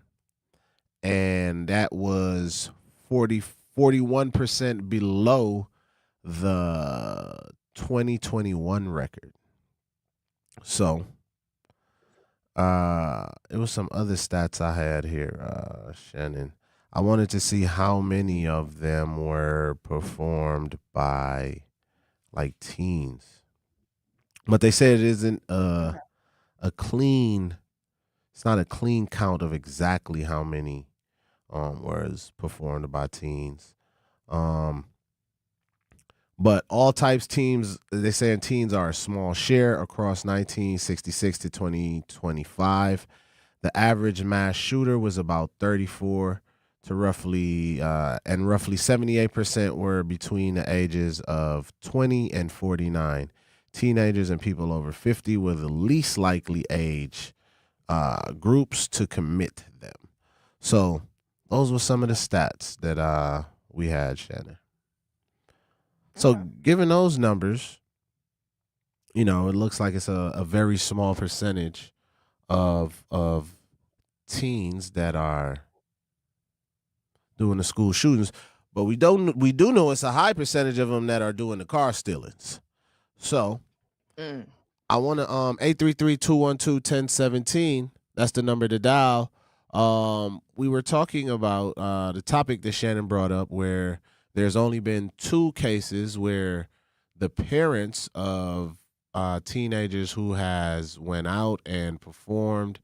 And that was 41% below the 2021 record. So it was some other stats I had here, Shannon. I wanted to see how many of them were performed by like teens. But they said it isn't a clean, it's not a clean count of exactly how many was performed by teens. But all types teams, they saying teens are a small share across 1966 to 2025. The average mass shooter was about 34 to roughly, and roughly 78% were between the ages of 20 and 49. Teenagers and people over 50 were the least likely age groups to commit them. So those were some of the stats that we had, Shannon. So given those numbers, it looks like it's a very small percentage of teens that are doing the school shootings, but we do know it's a high percentage of them that are doing the car stealings. So I want to 833-212-1017. That's the number to dial. We were talking about the topic that Shannon brought up, where there's only been 2 cases where the parents of teenagers who has went out and performed,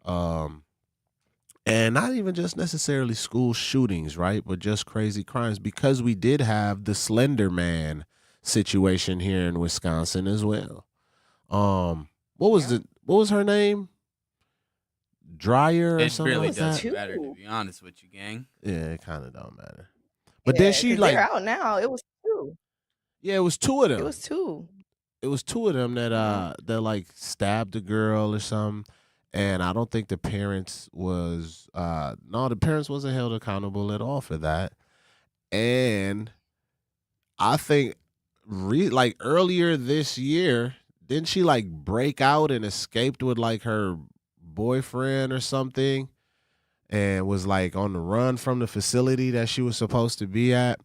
and not even just necessarily school shootings, right? But just crazy crimes, because we did have the Slender Man situation here in Wisconsin as well. What was her name? Dryer or It something really like that? doesn't matter, to be honest with you, gang. Yeah, it kind of don't matter. But then she 'cause like, they're out now. It was 2. yeah, it was 2 of them. It was 2. It was 2 of them that like stabbed a girl or something. And I don't think the parents was the parents wasn't held accountable at all for that. And I think like earlier this year, didn't she like break out and escaped with like her boyfriend or something, and was like on the run from the facility that she was supposed to be at?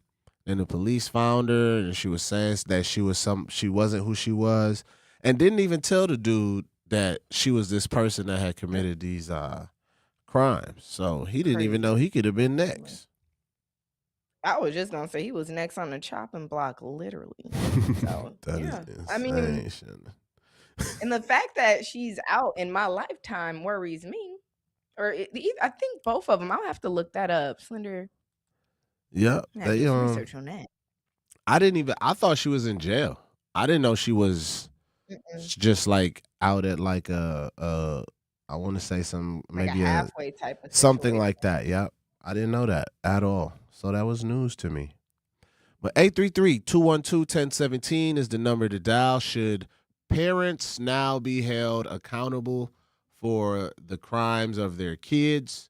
And the police found her, and she was saying that she wasn't who she was, and didn't even tell the dude that she was this person that had committed these crimes. So he didn't even know he could have been next. I was just gonna say he was next on the chopping block, literally. So That is yeah, insane, I mean, Shannon. and the fact that she's out in my lifetime worries me. Or I think both of them. I'll have to look that up. Slender. Yeah, I have to do some research on that. I thought she was in jail. I didn't know she was just like out at like I want to say some Like maybe a halfway type of something situation. like that. Yep. I didn't know that at all. So that was news to me. But 833-212-1017 is the number to dial. Should parents now be held accountable for the crimes of their kids?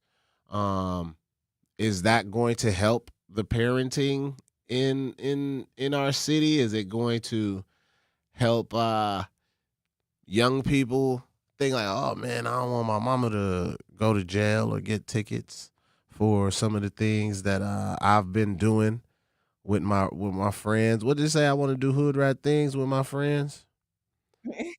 Is that going to help the parenting in our city? Is it going to help young people think like, oh man, I don't want my mama to go to jail or get tickets for some of the things that I've been doing with my friends? What did it say? I want to do hood rat things with my friends. I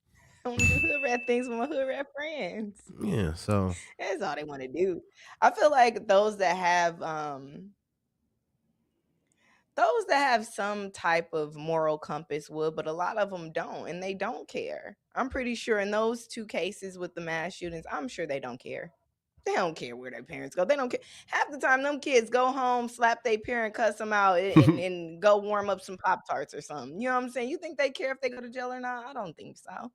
want to do hood rat things with my hood rat friends. Yeah, so That's all they want to do. I feel like those that have some type of moral compass would, but a lot of them don't, and they don't care. I'm pretty sure in those 2 cases with the mass shootings, I'm sure they don't care. They don't care where their parents go. They don't care. Half the time, them kids go home, slap their parent, cuss them out, and go warm up some Pop-Tarts or something. You know what I'm saying? You think they care if they go to jail or not? I don't think so.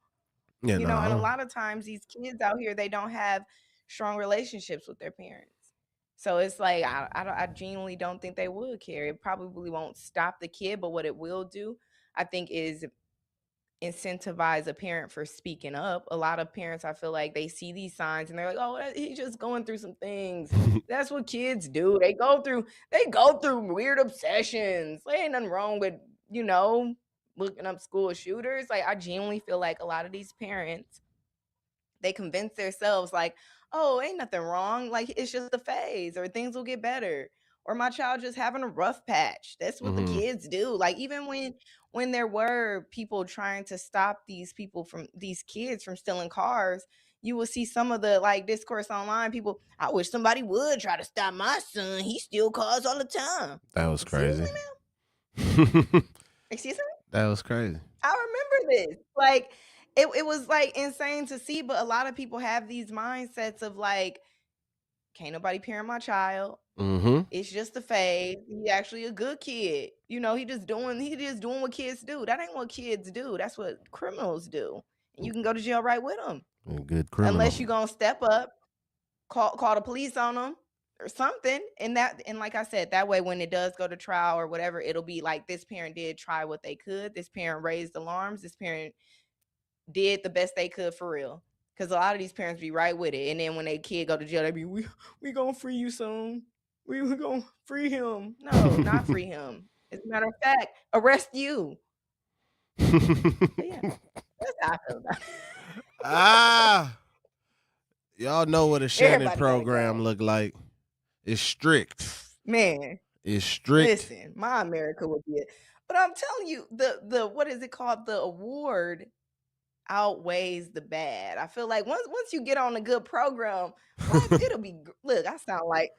Yeah, You know, and a no. lot of times these kids out here, they don't have strong relationships with their parents. So it's like, I genuinely don't think they would care. It probably won't stop the kid, but what it will do, I think, is incentivize a parent for speaking up. A lot of parents, I feel like, they see these signs and they're like, oh, he's just going through some things. That's what kids do. They go through weird obsessions. There ain't nothing wrong with, you know, looking up school shooters. Like, I genuinely feel like a lot of these parents, they convince themselves like, oh, ain't nothing wrong. Like, it's just a phase, or things will get better, or my child just having a rough patch. That's what the kids do. Like, even when there were people trying to stop these kids from stealing cars, you will see some of the like discourse online. People, I wish somebody would try to stop my son. He steals cars all the time. That was crazy. Excuse me? That was crazy. I remember this. Like, it was like insane to see, but a lot of people have these mindsets of like, can't nobody parent my child. It's just a phase. He actually a good kid. You know, he just doing what kids do. That ain't what kids do. That's what criminals do. And you can go to jail right with them. A good criminal. Unless you gonna step up, call the police on them or something. And like I said, that way when it does go to trial or whatever, it'll be like, this parent did try what they could. This parent raised alarms. This parent did the best they could for real. Because a lot of these parents be right with it. And then when their kid go to jail, they be, we gonna free you soon. We gonna free him. No, not free him. As a matter of fact, arrest you. But yeah, that's how I feel about it. Y'all know what a Shannon Everybody program look like. It's strict. Man. It's strict. Listen, my America would be it. But I'm telling you, the what is it called? The award outweighs the bad. I feel like once you get on a good program, it'll be. Look, I sound like.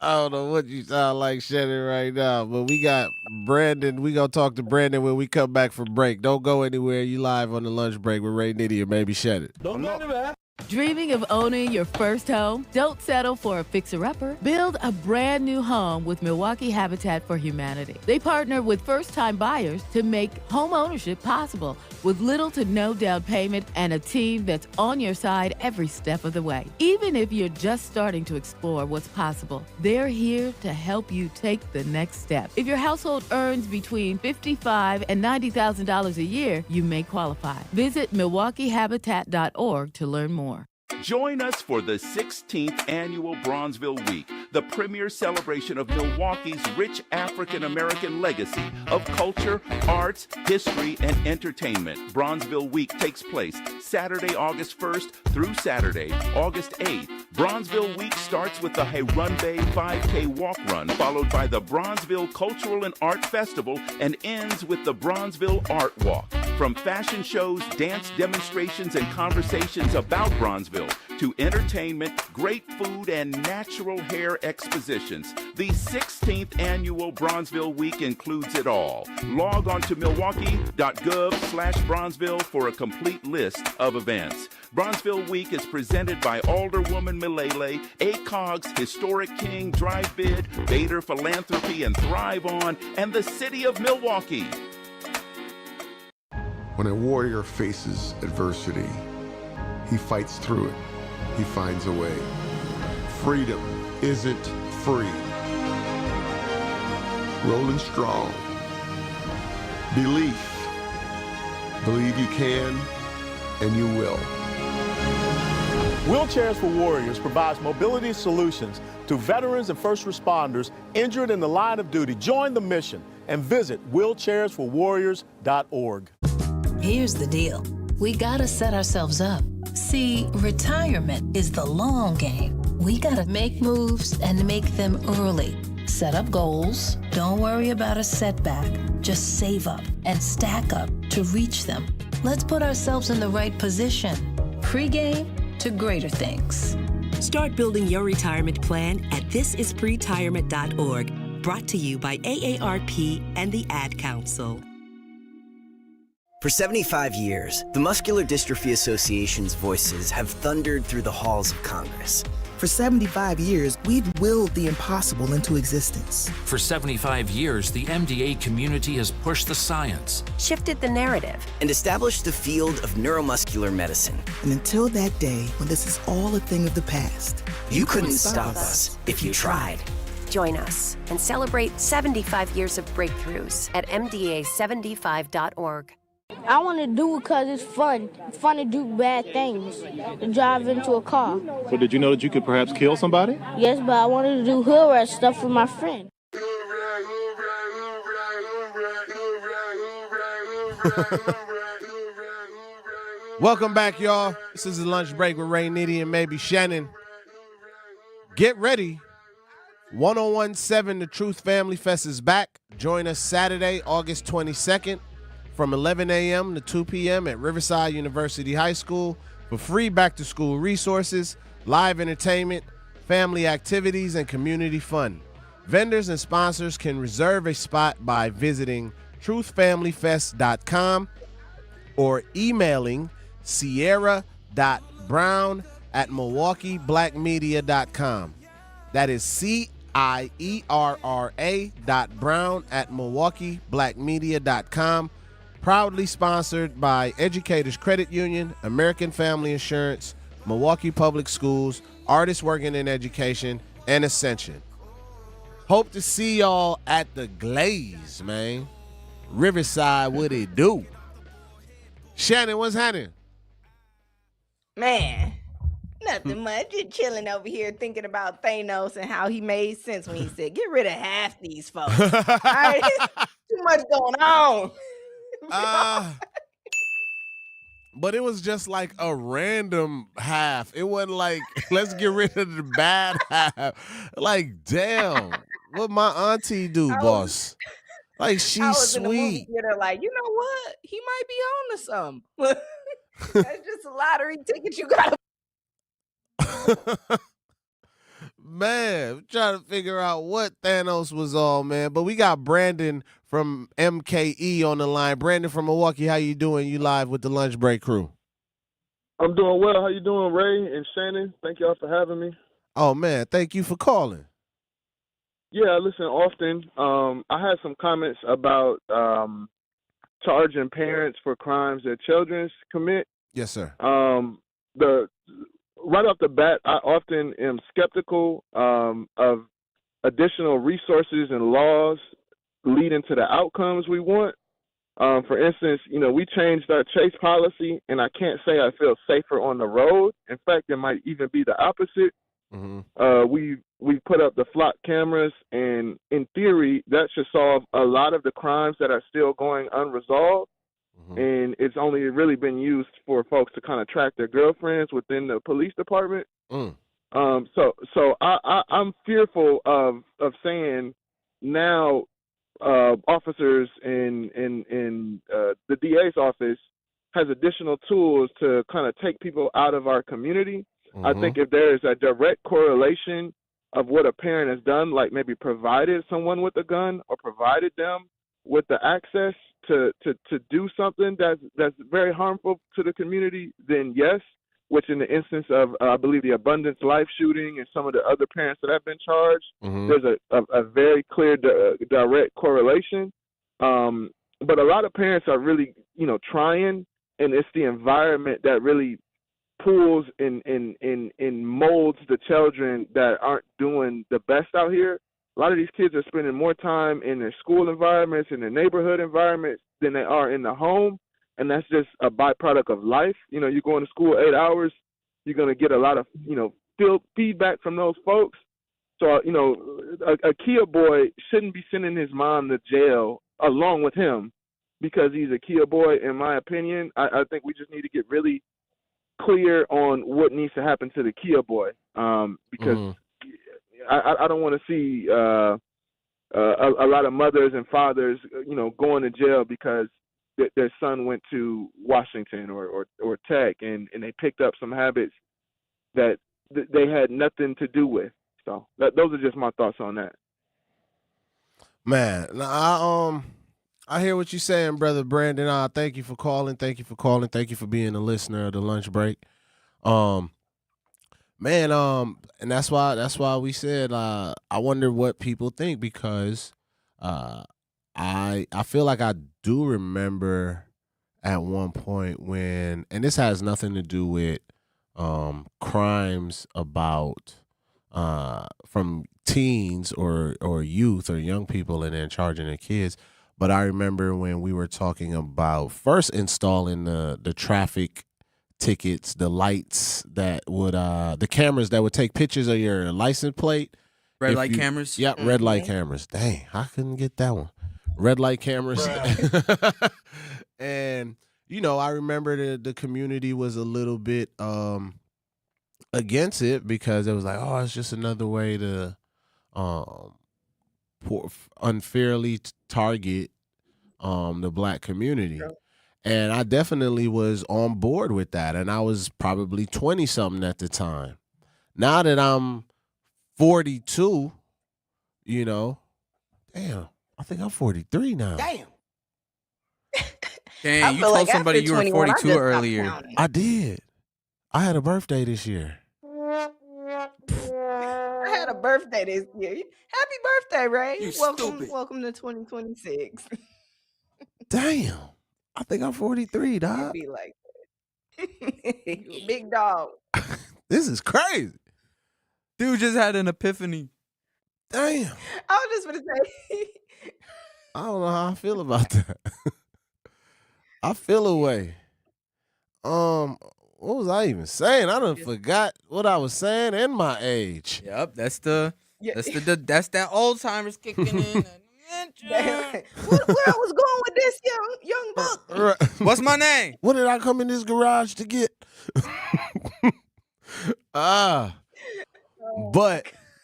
I don't know what you sound like, Shannon, right now, but we got Brandon. We gonna talk to Brandon when we come back from break. Don't go anywhere. You live on the lunch break with Ray Nitty and maybe Shannon. Don't go anywhere. Dreaming of owning your first home? Don't settle for a fixer-upper. Build a brand new home with Milwaukee Habitat for Humanity. They partner with first-time buyers to make home ownership possible with little to no down payment and a team that's on your side every step of the way. Even if you're just starting to explore what's possible, they're here to help you take the next step. If your household earns between $55,000 and $90,000 a year, you may qualify. Visit MilwaukeeHabitat.org to learn more. Join us for the 16th Annual Bronzeville Week, the premier celebration of Milwaukee's rich African-American legacy of culture, arts, history, and entertainment. Bronzeville Week takes place Saturday, August 1st through Saturday, August 8th. Bronzeville Week starts with the Harambe 5K Walk Run, followed by the Bronzeville Cultural and Art Festival, and ends with the Bronzeville Art Walk. From fashion shows, dance demonstrations, and conversations about Bronzeville, to entertainment, great food, and natural hair expositions, the 16th Annual Bronzeville Week includes it all. Log on to milwaukee.gov/Bronzeville for a complete list of events. Bronzeville Week is presented by Alderwoman Milele, ACOG's Historic King Drive Bid, Bader Philanthropy and Thrive On, and the City of Milwaukee. When a warrior faces adversity, he fights through it. He finds a way. Freedom isn't free. Rolling strong. Belief. Believe you can, and you will. Wheelchairs for Warriors provides mobility solutions to veterans and first responders injured in the line of duty. Join the mission and visit wheelchairsforwarriors.org. Here's the deal. We gotta set ourselves up. See, retirement is the long game. We gotta make moves and make them early. Set up goals. Don't worry about a setback. Just save up and stack up to reach them. Let's put ourselves in the right position. Pre-game to greater things. Start building your retirement plan at thisispretirement.org. Brought to you by AARP and the Ad Council. For 75 years, the Muscular Dystrophy Association's voices have thundered through the halls of Congress. For 75 years, we've willed the impossible into existence. For 75 years, the MDA community has pushed the science, Shifted the narrative, and established the field of neuromuscular medicine. And until that day when this is all a thing of the past, You couldn't stop us if you tried. Join us and celebrate 75 years of breakthroughs at MDA75.org. I want to do it because it's fun. It's fun to do bad things, to drive into a car. But did you know that you could perhaps kill somebody? Yes, but I wanted to do hood rat stuff with my friend. Welcome back, y'all. This is the lunch break with Ray Nitty and maybe Shannon. Get ready. 1017 The Truth Family Fest is back. Join us Saturday, August 22nd from 11 a.m. to 2 p.m. at Riverside University High School for free back-to-school resources, live entertainment, family activities, and community fun. Vendors and sponsors can reserve a spot by visiting truthfamilyfest.com or emailing sierra.brown@milwaukeeblackmedia.com. That is CIERRA.brown@milwaukeeblackmedia.com. Proudly sponsored by Educators Credit Union, American Family Insurance, Milwaukee Public Schools, Artists Working in Education, and Ascension. Hope to see y'all at the Glaze, man. Riverside, what it do? Shannon, what's happening? Man, nothing much. Just chilling over here thinking about Thanos and how he made sense when he said, get rid of half these folks. All right? Too much going on. But it was just like a random half. It wasn't like, let's get rid of the bad half. Like, damn, what my auntie do, boss? Like, she's I was in the movie sweet. theater like, you know what? He might be on to something. That's just a lottery ticket you got to Man, I'm trying to figure out what Thanos was on, man. But we got Brandon from MKE on the line. Brandon from Milwaukee, how you doing? You live with the Lunch Break crew. I'm doing well. How you doing, Ray and Shannon? Thank y'all for having me. Oh, man, thank you for calling. Yeah, I listen often. I had some comments about charging parents for crimes their children commit. Yes, sir. Right off the bat, I often am skeptical of additional resources and laws leading to the outcomes we want. For instance, we changed our chase policy, and I can't say I feel safer on the road. In fact, it might even be the opposite. We put up the flock cameras, and in theory, that should solve a lot of the crimes that are still going unresolved. And it's only really been used for folks to kind of track their girlfriends within the police department. So I'm fearful of saying now officers in the DA's office has additional tools to kind of take people out of our community. I think if there is a direct correlation of what a parent has done, like maybe provided someone with a gun or provided them with the access to do something that's very harmful to the community, then yes, which in the instance of, I believe, the Abundance Life shooting and some of the other parents that have been charged, there's a very clear direct correlation. But a lot of parents are really, trying, and it's the environment that really pulls and molds the children that aren't doing the best out here. A lot of these kids are spending more time in their school environments, in their neighborhood environments, than they are in the home, and that's just a byproduct of life. You're going to school 8 hours, you're going to get a lot of, feedback from those folks. So, a Kia boy shouldn't be sending his mom to jail along with him because he's a Kia boy, in my opinion. I think we just need to get really clear on what needs to happen to the Kia boy, because I don't want to see a lot of mothers and fathers, going to jail because their son went to Washington or Tech and they picked up some habits that they had nothing to do with. So those are just my thoughts on that. Man, I hear what you're saying, brother Brandon. Thank you for calling. Thank you for calling. Thank you for being a listener of the lunch break. Man, and that's why we said I wonder what people think, because I feel like I do remember at one point when, and this has nothing to do with crimes about from teens or youth or young people and then charging their kids. But I remember when we were talking about first installing the traffic tickets, the lights that would the cameras that would take pictures of your license plate. Red light cameras? Yep, red light cameras. Dang, I couldn't get that one. Red light cameras. And I remember the community was a little bit against it, because it was like, oh, it's just another way to unfairly target the black community. And I definitely was on board with that. And I was probably 20-something at the time. Now that I'm 42, damn, I think I'm 43 now. Damn. Dang, you told somebody you were 42 earlier. I did. I had a birthday this year. I had a birthday this year. Happy birthday, Ray. Welcome to 2026. Damn. I think I'm 43, dog. Be like that. Big dog. This is crazy. Dude just had an epiphany. Damn. I was just gonna say. I don't know how I feel about that. I feel a way. What was I even saying? I done forgot what I was saying and my age. Yep, that's that old timers kicking in. Where I was going with this young buck. What's my name? What did I come in this garage to get? But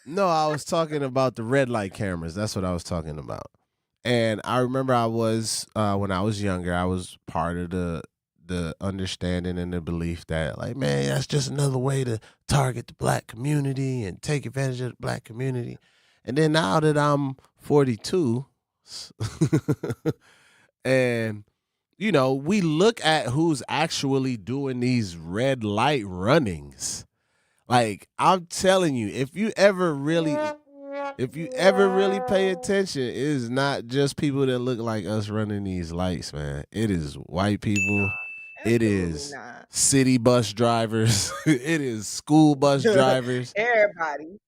no, I was talking about the red light cameras. That's what I was talking about. And I remember I was when I was younger, I was part of the understanding and the belief that, like, man, that's just another way to target the black community and take advantage of the black community. And then now that I'm 42, and we look at who's actually doing these red light runnings. Like, I'm telling you, if you ever really pay attention, it is not just people that look like us running these lights, man. It is white people. It is city bus drivers. It is school bus drivers. Everybody.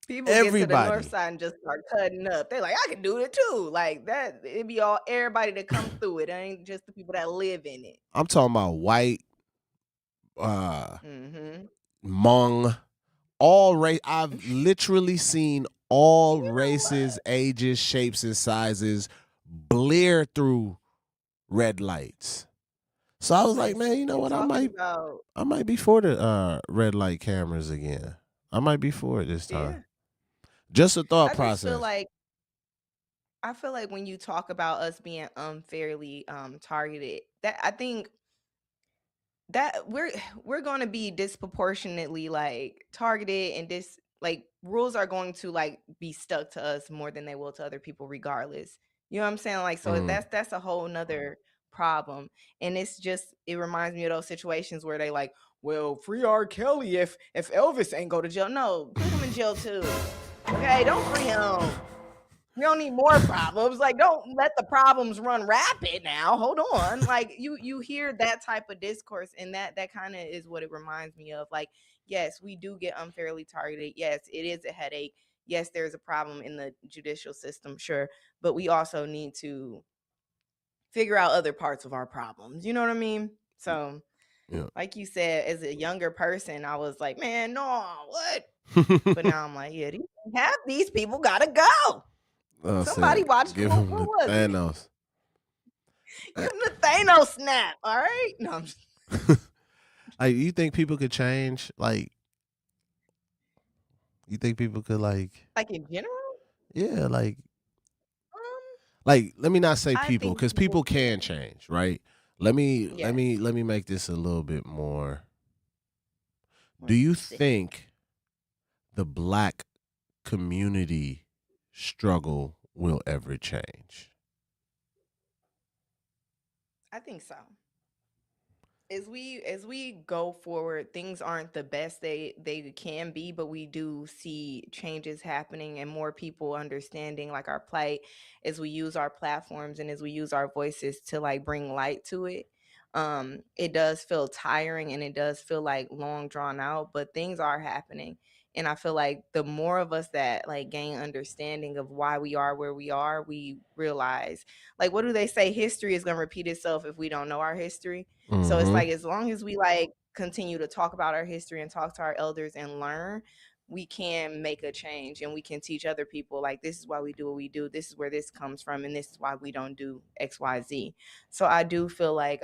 People get to the north side and just start cutting up. They're like, I can do it too. Like that, it'd be everybody that comes through it. It ain't just the people that live in it. I'm talking about white, Hmong, all race. I've literally seen all races, ages, shapes, and sizes blear through red lights. So I was like, man, you know what? I might be for the red light cameras again. I might be for it this time. Yeah. Just a thought process. I feel like when you talk about us being unfairly targeted, that I think that we're going to be disproportionately like targeted, and rules are going to like be stuck to us more than they will to other people regardless. You know what I'm saying? Like, so that's a whole nother problem. And it reminds me of those situations where they like, well, free R. Kelly if Elvis ain't go to jail. No, put him in jail too. Okay, don't free him. We don't need more problems. Like, don't let the problems run rapid now. Hold on. Like, you hear that type of discourse, and that kind of is what it reminds me of. Like, yes, we do get unfairly targeted. Yes, it is a headache. Yes, there's a problem in the judicial system, sure. But we also need to figure out other parts of our problems. You know what I mean? So, like you said, as a younger person, I was like, man, no, what? But now I'm like, yeah, half these people gotta go. Somebody watch give what him the was Thanos. Give him the Thanos snap, all right? No, I'm just... Like, you think people could change? Like, you think people could like in general? Yeah, like let me not say people, because people can change, right? Let me make this a little bit more. Do you think the black community struggle will ever change? I think so. As we go forward, things aren't the best they can be, but we do see changes happening and more people understanding like our plight as we use our platforms and as we use our voices to like bring light to it. It does feel tiring and it does feel like long drawn out, but things are happening. And I feel like the more of us that like gain understanding of why we are where we are, we realize, like, what do they say? History is going to repeat itself if we don't know our history. So it's Mm-hmm. like as long as we like continue to talk about our history and talk to our elders and learn, we can make a change and we can teach other people like this is why we do what we do. This is where this comes from and this is why we don't do XYZ. So I do feel like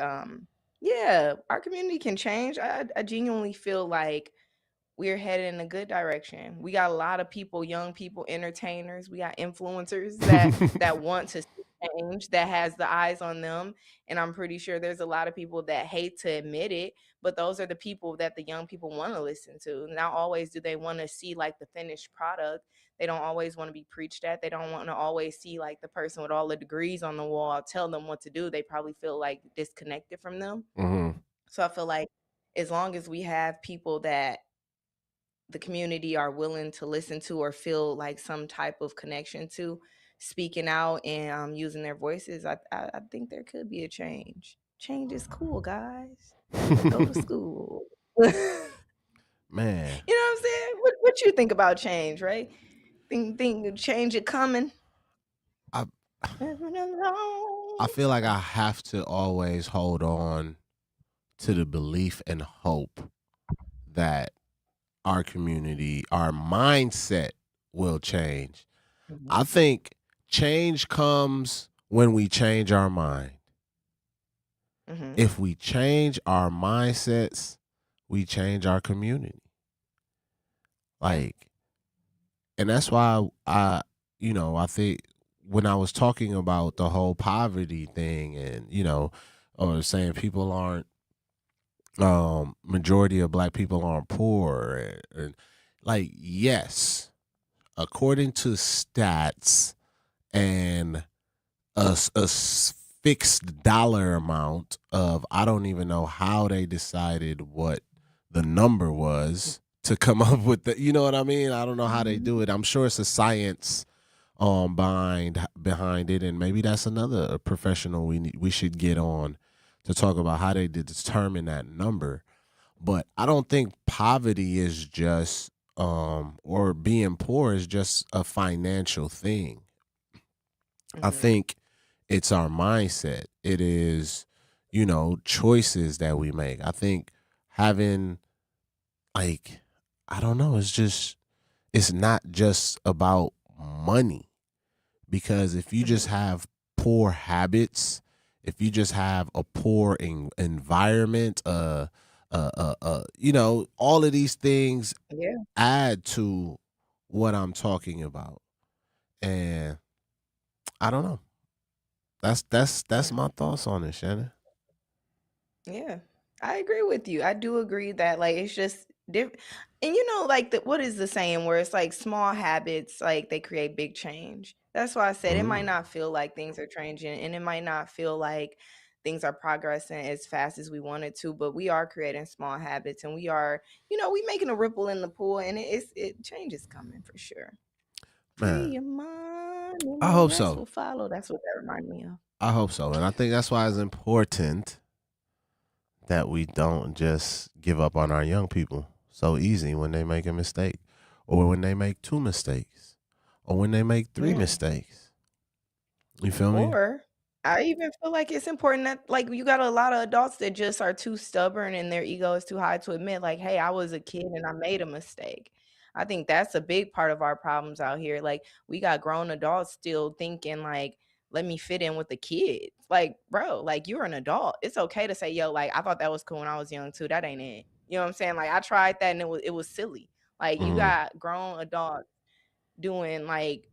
yeah, our community can change. I genuinely feel like we're headed in a good direction. We got a lot of people, young people, entertainers. We got influencers that want to see change, that has the eyes on them. And I'm pretty sure there's a lot of people that hate to admit it, but those are the people that the young people want to listen to. Not always do they want to see like the finished product. They don't always want to be preached at. They don't want to always see like the person with all the degrees on the wall tell them what to do. They probably feel like disconnected from them. Mm-hmm. So I feel like as long as we have people that the community are willing to listen to or feel like some type of connection to, speaking out and using their voices, I think there could be a change. Change is cool, guys. Go to school. You know Man, what I'm saying? What you think about change, right? Think change it coming. I I feel like I have to always hold on to the belief and hope that our community, our mindset will change. I think change comes when we change our mind. Mm-hmm. If we change our mindsets, we change our community. Like, and that's why I think when I was talking about the whole poverty thing and, or saying people aren't, majority of black people aren't poor and like, yes, according to stats and a fixed dollar amount of, I don't even know how they decided what the number was to come up with the, you know what I mean? I don't know how they do it. I'm sure it's a science behind it, and maybe that's another professional we should get on to talk about how they determine that number. But I don't think poverty is just or being poor is just a financial thing. I think it's our mindset. It is, choices that we make. I think having like, I don't know, it's not just about money, because if you just have poor habits, if you just have a poor environment, all of these things Yeah. add to what I'm talking about. And I don't know. That's my thoughts on it, Shannon. Yeah, I agree with you. I do agree that like it's just different. And like what is the saying where it's like small habits, like they create big change. That's why I said it might Mm. not feel like things are changing and it might not feel like things are progressing as fast as we wanted to, but we are creating small habits and we are, we making a ripple in the pool and it change is coming for sure. Free Man, your mind and I the hope rest so. will follow. That's what that reminded me of. I hope so. And I think that's why it's important that we don't just give up on our young people so easy when they make a mistake, or when they make two mistakes, or when they make three Yeah. mistakes. You feel me? Or I even feel like it's important that like you got a lot of adults that just are too stubborn and their ego is too high to admit like, hey, I was a kid and I made a mistake. I think that's a big part of our problems out here. Like we got grown adults still thinking like, let me fit in with the kids. Like, bro, like you're an adult. It's okay to say, yo, like I thought that was cool when I was young too. That ain't it. You know what I'm saying? Like I tried that and it was silly. Like you Mm-hmm. got grown adults doing like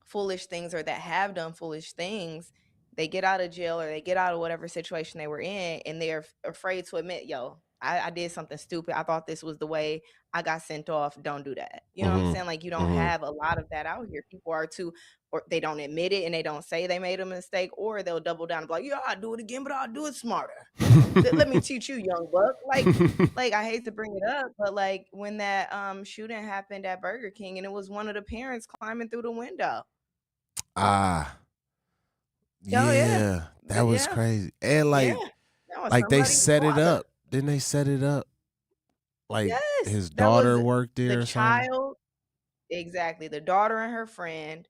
foolish things or that have done foolish things, they get out of jail or they get out of whatever situation they were in and they're afraid to admit, yo, I did something stupid. I thought this was the way I got sent off. Don't do that. You know what I'm Mm-hmm. saying? Like you don't Mm-hmm. have a lot of that out here. People are too or they don't admit it and they don't say they made a mistake, or they'll double down and be like, yeah, I'll do it again, but I'll do it smarter. Let me teach you, young buck. Like I hate to bring it up, but like when that shooting happened at Burger King and it was one of the parents climbing through the window. Yeah, that was crazy. And like they set it up. Didn't they set it up? Like his daughter worked there or something? Exactly. The daughter and her friend,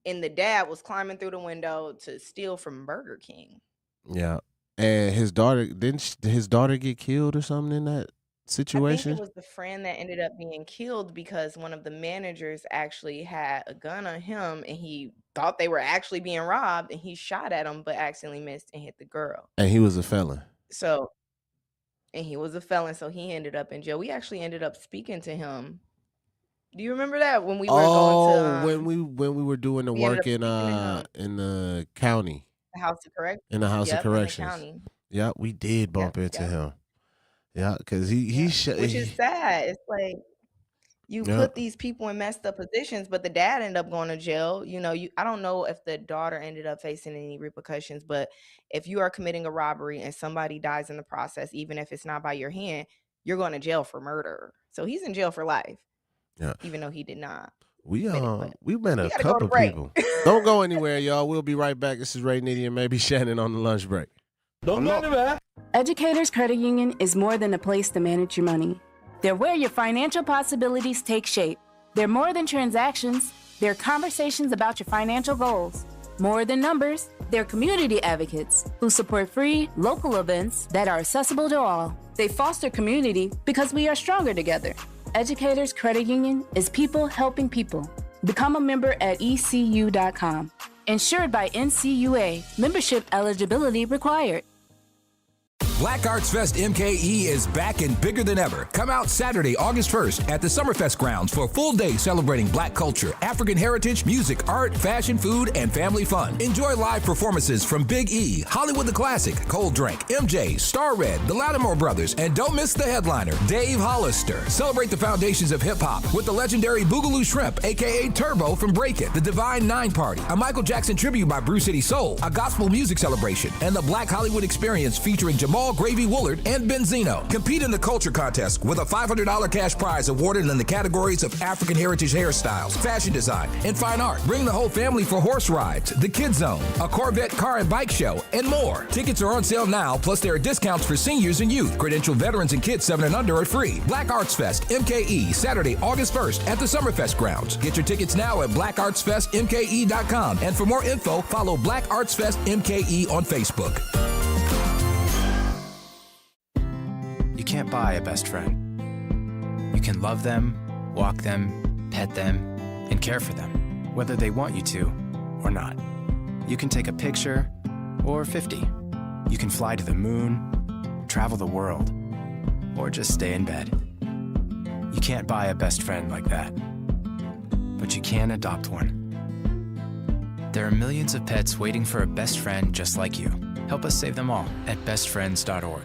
and the dad was climbing through the window to steal from Burger King. Yeah. And his daughter, didn't his daughter get killed or something in that situation? I think it was the friend that ended up being killed because one of the managers actually had a gun on him and he thought they were actually being robbed and he shot at him but accidentally missed and hit the girl. And he was a felon. And he was a felon, so he ended up in jail. We actually ended up speaking to him. Do you remember that when we were going to when we were doing the work in the county. The House of Corrections. In the House of Corrections. Yeah, we did bump into him. Yeah, because he which is sad. It's like you put these people in messed up positions, but the dad ended up going to jail. You know, I don't know if the daughter ended up facing any repercussions, but if you are committing a robbery and somebody dies in the process, even if it's not by your hand, you're going to jail for murder. So he's in jail for life. Yeah. Even though he did not. We met a couple people. Don't go anywhere, y'all. We'll be right back. This is Ray Nitty and maybe Shannon on the lunch break. Don't go anywhere. Educators Credit Union is more than a place to manage your money. They're where your financial possibilities take shape. They're more than transactions. They're conversations about your financial goals. More than numbers, they're community advocates who support free, local events that are accessible to all. They foster community because we are stronger together. Educators Credit Union is people helping people. Become a member at ECU.com. Insured by NCUA. Membership eligibility required. Black Arts Fest MKE is back and bigger than ever. Come out Saturday, August 1st at the Summerfest grounds for a full day celebrating Black culture, African heritage, music, art, fashion, food, and family fun. Enjoy live performances from Big E, Hollywood the Classic, Cold Drink, MJ, Star Red, the Lattimore Brothers, and don't miss the headliner, Dave Hollister. Celebrate the foundations of hip-hop with the legendary Boogaloo Shrimp, a.k.a. Turbo from Break It, the Divine Nine Party, a Michael Jackson tribute by Brew City Soul, a gospel music celebration, and the Black Hollywood Experience featuring Jamal Gravy Woolard and Benzino. Compete in the culture contest with a $500 cash prize awarded in the categories of African heritage hairstyles, fashion design, and fine art. Bring the whole family for horse rides, the Kids Zone, a Corvette car and bike show, and more. Tickets are on sale now, plus there are discounts for seniors and youth. Credentialed veterans and kids 7 and under are free. Black Arts Fest MKE, Saturday, August 1st at the Summerfest grounds. Get your tickets now at blackartsfestmke.com. And for more info, follow Black Arts Fest MKE on Facebook. You can't buy a best friend. You can love them, walk them, pet them, and care for them, whether they want you to or not. You can take a picture or 50. You can fly to the moon, travel the world, or just stay in bed. You can't buy a best friend like that, but you can adopt one. There are millions of pets waiting for a best friend just like you. Help us save them all at bestfriends.org.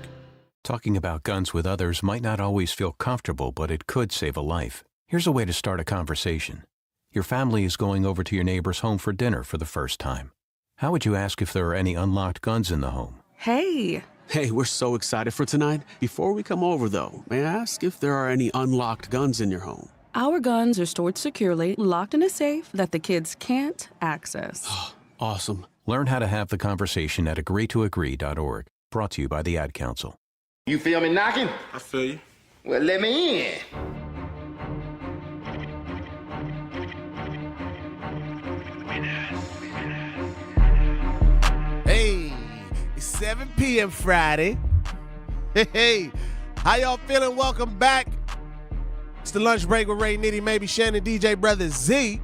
Talking about guns with others might not always feel comfortable, but it could save a life. Here's a way to start a conversation. Your family is going over to your neighbor's home for dinner for the first time. How would you ask if there are any unlocked guns in the home? Hey, we're so excited for tonight. Before we come over, though, may I ask if there are any unlocked guns in your home? Our guns are stored securely, locked in a safe that the kids can't access. Awesome. Learn how to have the conversation at agreetoagree.org. Brought to you by the Ad Council. You feel me knocking? I feel you. Well, let me in. Hey, it's 7 p.m. Friday. Hey, how y'all feeling? Welcome back. It's the lunch break with Ray Nitty, maybe Shannon, DJ Brother Z.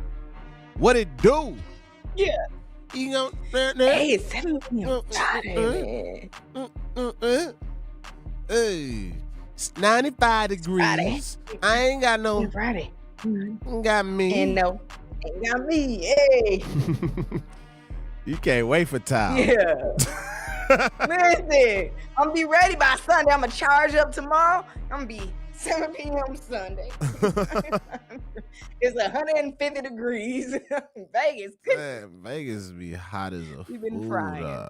What it do? Yeah. You know, hey, it's 7 p.m. Friday. Hey, it's 95 degrees. Friday. I ain't got no. Friday. Ain't got me. And no, ain't got me. Hey. You can't wait for time. Yeah. Listen, I'm gonna be ready by Sunday. I'm gonna charge up tomorrow. I'm gonna be 7 p.m. Sunday. It's 150 degrees. Vegas. Man, Vegas be hot as a We've been fool. frying.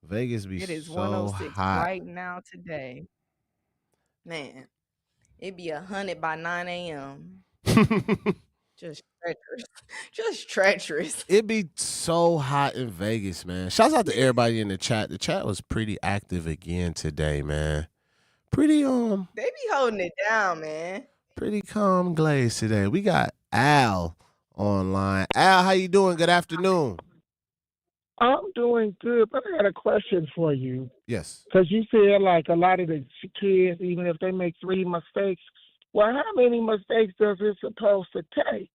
Vegas be It is so 106 hot. right now today. Man, it be 100 by 9 a.m. Just treacherous. Just treacherous. It be so hot in Vegas, man. Shouts out to everybody in the chat. The chat was pretty active again today, man. Pretty They be holding it down, man. pretty calm glaze today. We got Al online. Al, how you doing? Good afternoon. I'm doing good, but I got a question for you. Yes. Because you said like a lot of the kids, even if they make 3 mistakes, well, how many mistakes does it supposed to take?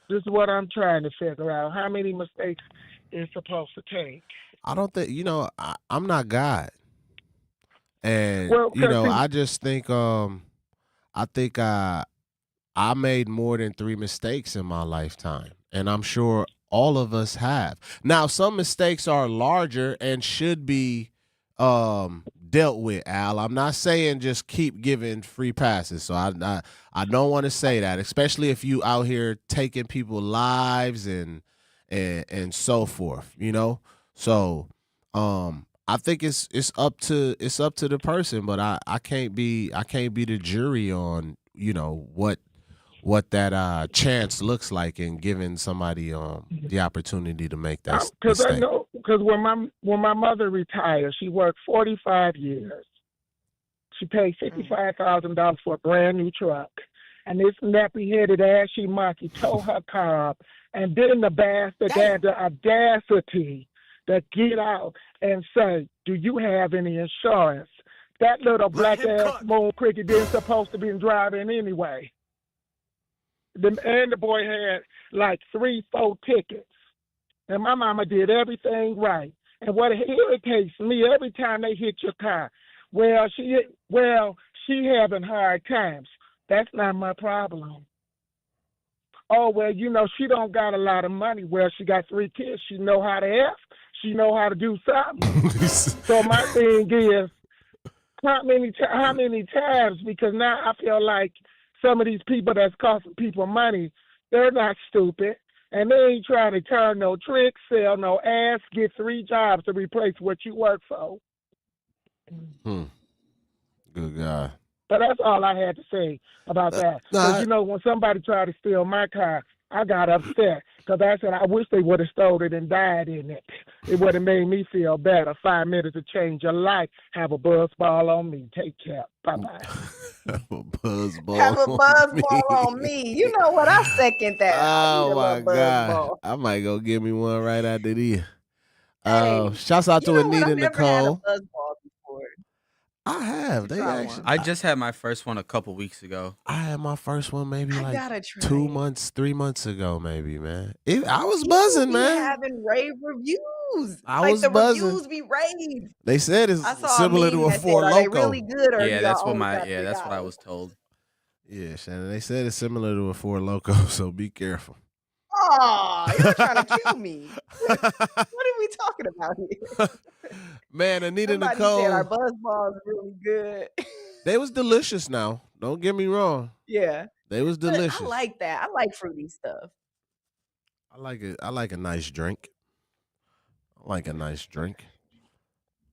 This is what I'm trying to figure out. How many mistakes is supposed to take? I don't think I'm not God. And Well, I just think I made more than 3 mistakes in my lifetime. And I'm sure all of us have. Now, some mistakes are larger and should be dealt with, Al. I'm not saying just keep giving free passes. So I don't want to say that, especially if you out here taking people's lives and so forth, So I think it's up to the person, but I can't be the jury on, what that chance looks like in giving somebody the opportunity to make that Because I mistake. know, because when my mother retired, she worked 45 years. She paid $55,000 for a brand new truck, and this nappy-headed ashy monkey tore her car up, and then the bastard had the audacity to get out and say, "Do you have any insurance?" That little black-ass moon cricket didn't supposed to be driving anyway. And the boy had like 3-4 tickets. And my mama did everything right. And what irritates me every time they hit your car, she having hard times. That's not my problem. Oh, well, she don't got a lot of money. Well, she got 3 kids. She know how to F. She know how to do something. So my thing is, how many times? Because now I feel like some of these people that's costing people money, they're not stupid. And they ain't trying to turn no tricks, sell no ass, get 3 jobs to replace what you work for. Good guy. But that's all I had to say about that. Because, when somebody tried to steal my car, I got upset. Because I said, I wish they would have stole it and died in it. It would have made me feel better. 5 minutes to change your life. Have a buzz ball on me. Take care. Bye-bye. Have a buzz ball. Have a buzz ball on me. You know what? I second that. Oh my God. I might go give me one right after this. Shouts out to Anita I've never had a Nicole. buzz ball before. I have. They actually. I just had my first one a couple weeks ago. I had my first one maybe gotta like try 2 it. months, 3 months ago, maybe, man. I was buzzing, be man. having rave reviews. I was the buzzing. reviews be raved. They said it's I saw similar a to meme a that said, Four "Are they Loko. really good?" Or Yeah, do that's y'all what only got that's what I $3? was told. Yeah, Shannon. They said it's similar to a Four Loko, so be careful. Oh, you're trying to kill me. What are we talking about here? Man, Anita Somebody Nicole. said our buzz ball is really good. They was delicious now. Don't get me wrong. Yeah, They was but delicious. I like that. I like fruity stuff. I like it. I like a nice drink.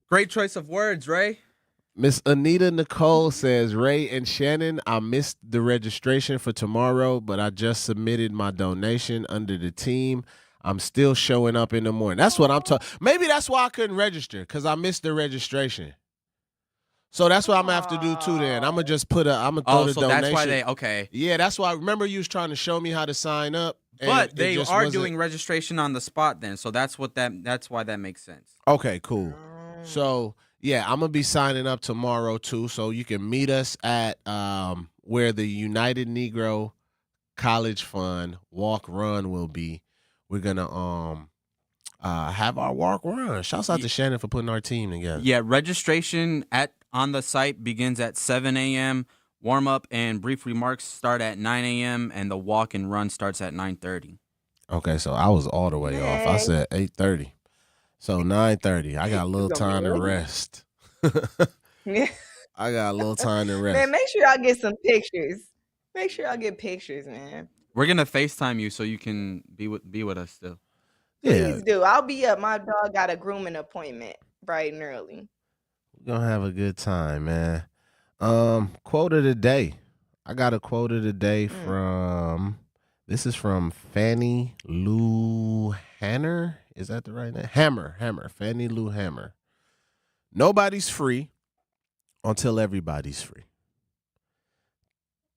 Great choice of words, Ray. Miss Anita Nicole says, Ray and Shannon, I missed the registration for tomorrow, but I just submitted my donation under the team. I'm still showing up in the morning. That's what I'm talking. Maybe that's why I couldn't register, because I missed the registration. So that's what I'm gonna have to do too. Then I'm gonna just throw the donation. That's why they okay. Yeah, that's why. Remember, you was trying to show me how to sign up, But they are doing registration on the spot then, so that's why that makes sense. Okay, cool. So yeah, I'm gonna be signing up tomorrow too. So you can meet us at where the United Negro College Fund Walk Run will be. We're gonna have our walk run. Shouts out to Shannon for putting our team together. Yeah, registration on the site begins at 7 a.m. Warm up and brief remarks start at 9 a.m. and the walk and run starts at 9:30. Okay, so I was all the way off. I said 8:30. So 9:30. I got a little time to rest. Yeah. I got a little time to rest. Man, make sure y'all get some pictures. Make sure y'all get pictures, man. We're gonna FaceTime you so you can be with us still. Yeah, Please do. I'll be up. My dog got a grooming appointment bright and early. we're gonna have a good time, man. Quote of the day. I got a quote of the day from. This is from Fannie Lou Hanner. Is that the right name? Hammer. Fannie Lou Hammer. Nobody's free until everybody's free.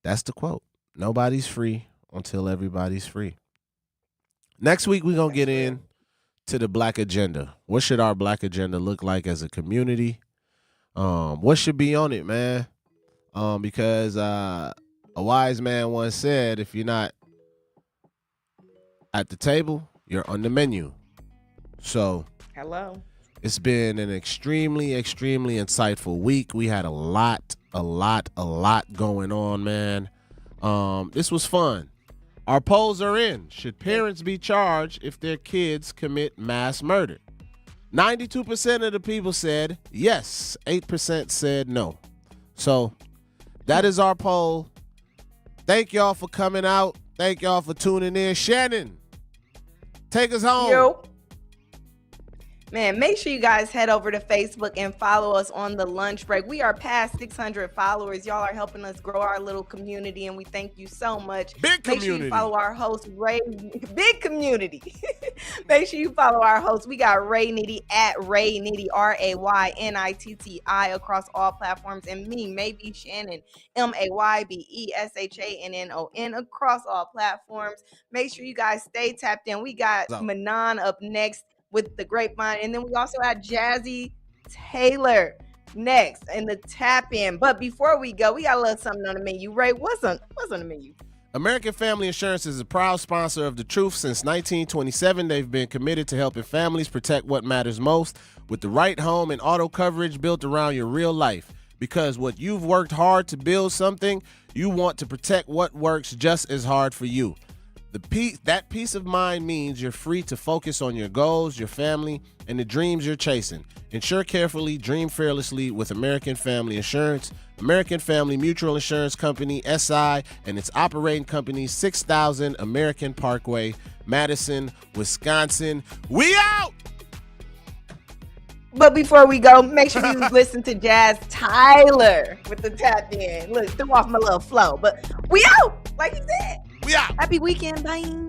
That's the quote. Nobody's free until everybody's free. Next week, we're going to get in to the Black agenda. What should our Black agenda look like as a community? What should be on it, man? Because a wise man once said, if you're not at the table, you're on the menu. So Hello. It's been an extremely, extremely insightful week. We had a lot going on, man. This was fun. Our polls are in. Should parents be charged if their kids commit mass murder? 92% of the people said yes. 8% said no. So that is our poll. Thank y'all for coming out. Thank y'all for tuning in. Shannon, take us home. Yo. Man, make sure you guys head over to Facebook and follow us on the lunch break. We are past 600 followers. Y'all are helping us grow our little community, and we thank you so much. Big community. Make sure you follow our host, Ray. Big community. Make sure you follow our host. We got Ray Nitty at Ray Nitty, RayNitti across all platforms, and me, Maybe Shannon, Maybeshannon across all platforms. Make sure you guys stay tapped in. We got Manon up next with the Grapevine, and then we also had Jazzy Taylor next in the tap in. But before we go, we got a little something on the menu. Ray, what's on the menu? American Family Insurance is a proud sponsor of The Truth. Since 1927, they've been committed to helping families protect what matters most with the right home and auto coverage built around your real life. Because what you've worked hard to build something, you want to protect what works just as hard for you. That peace of mind means you're free to focus on your goals, your family, and the dreams you're chasing. Insure carefully, dream fearlessly with American Family Insurance. American Family Mutual Insurance Company, SI, and its operating company, 6000 American Parkway, Madison, Wisconsin. We out! But before we go, make sure you listen to Jazz Tyler with the tap in. Look, threw off my little flow, but we out, like he said. We out. Happy weekend. Bye.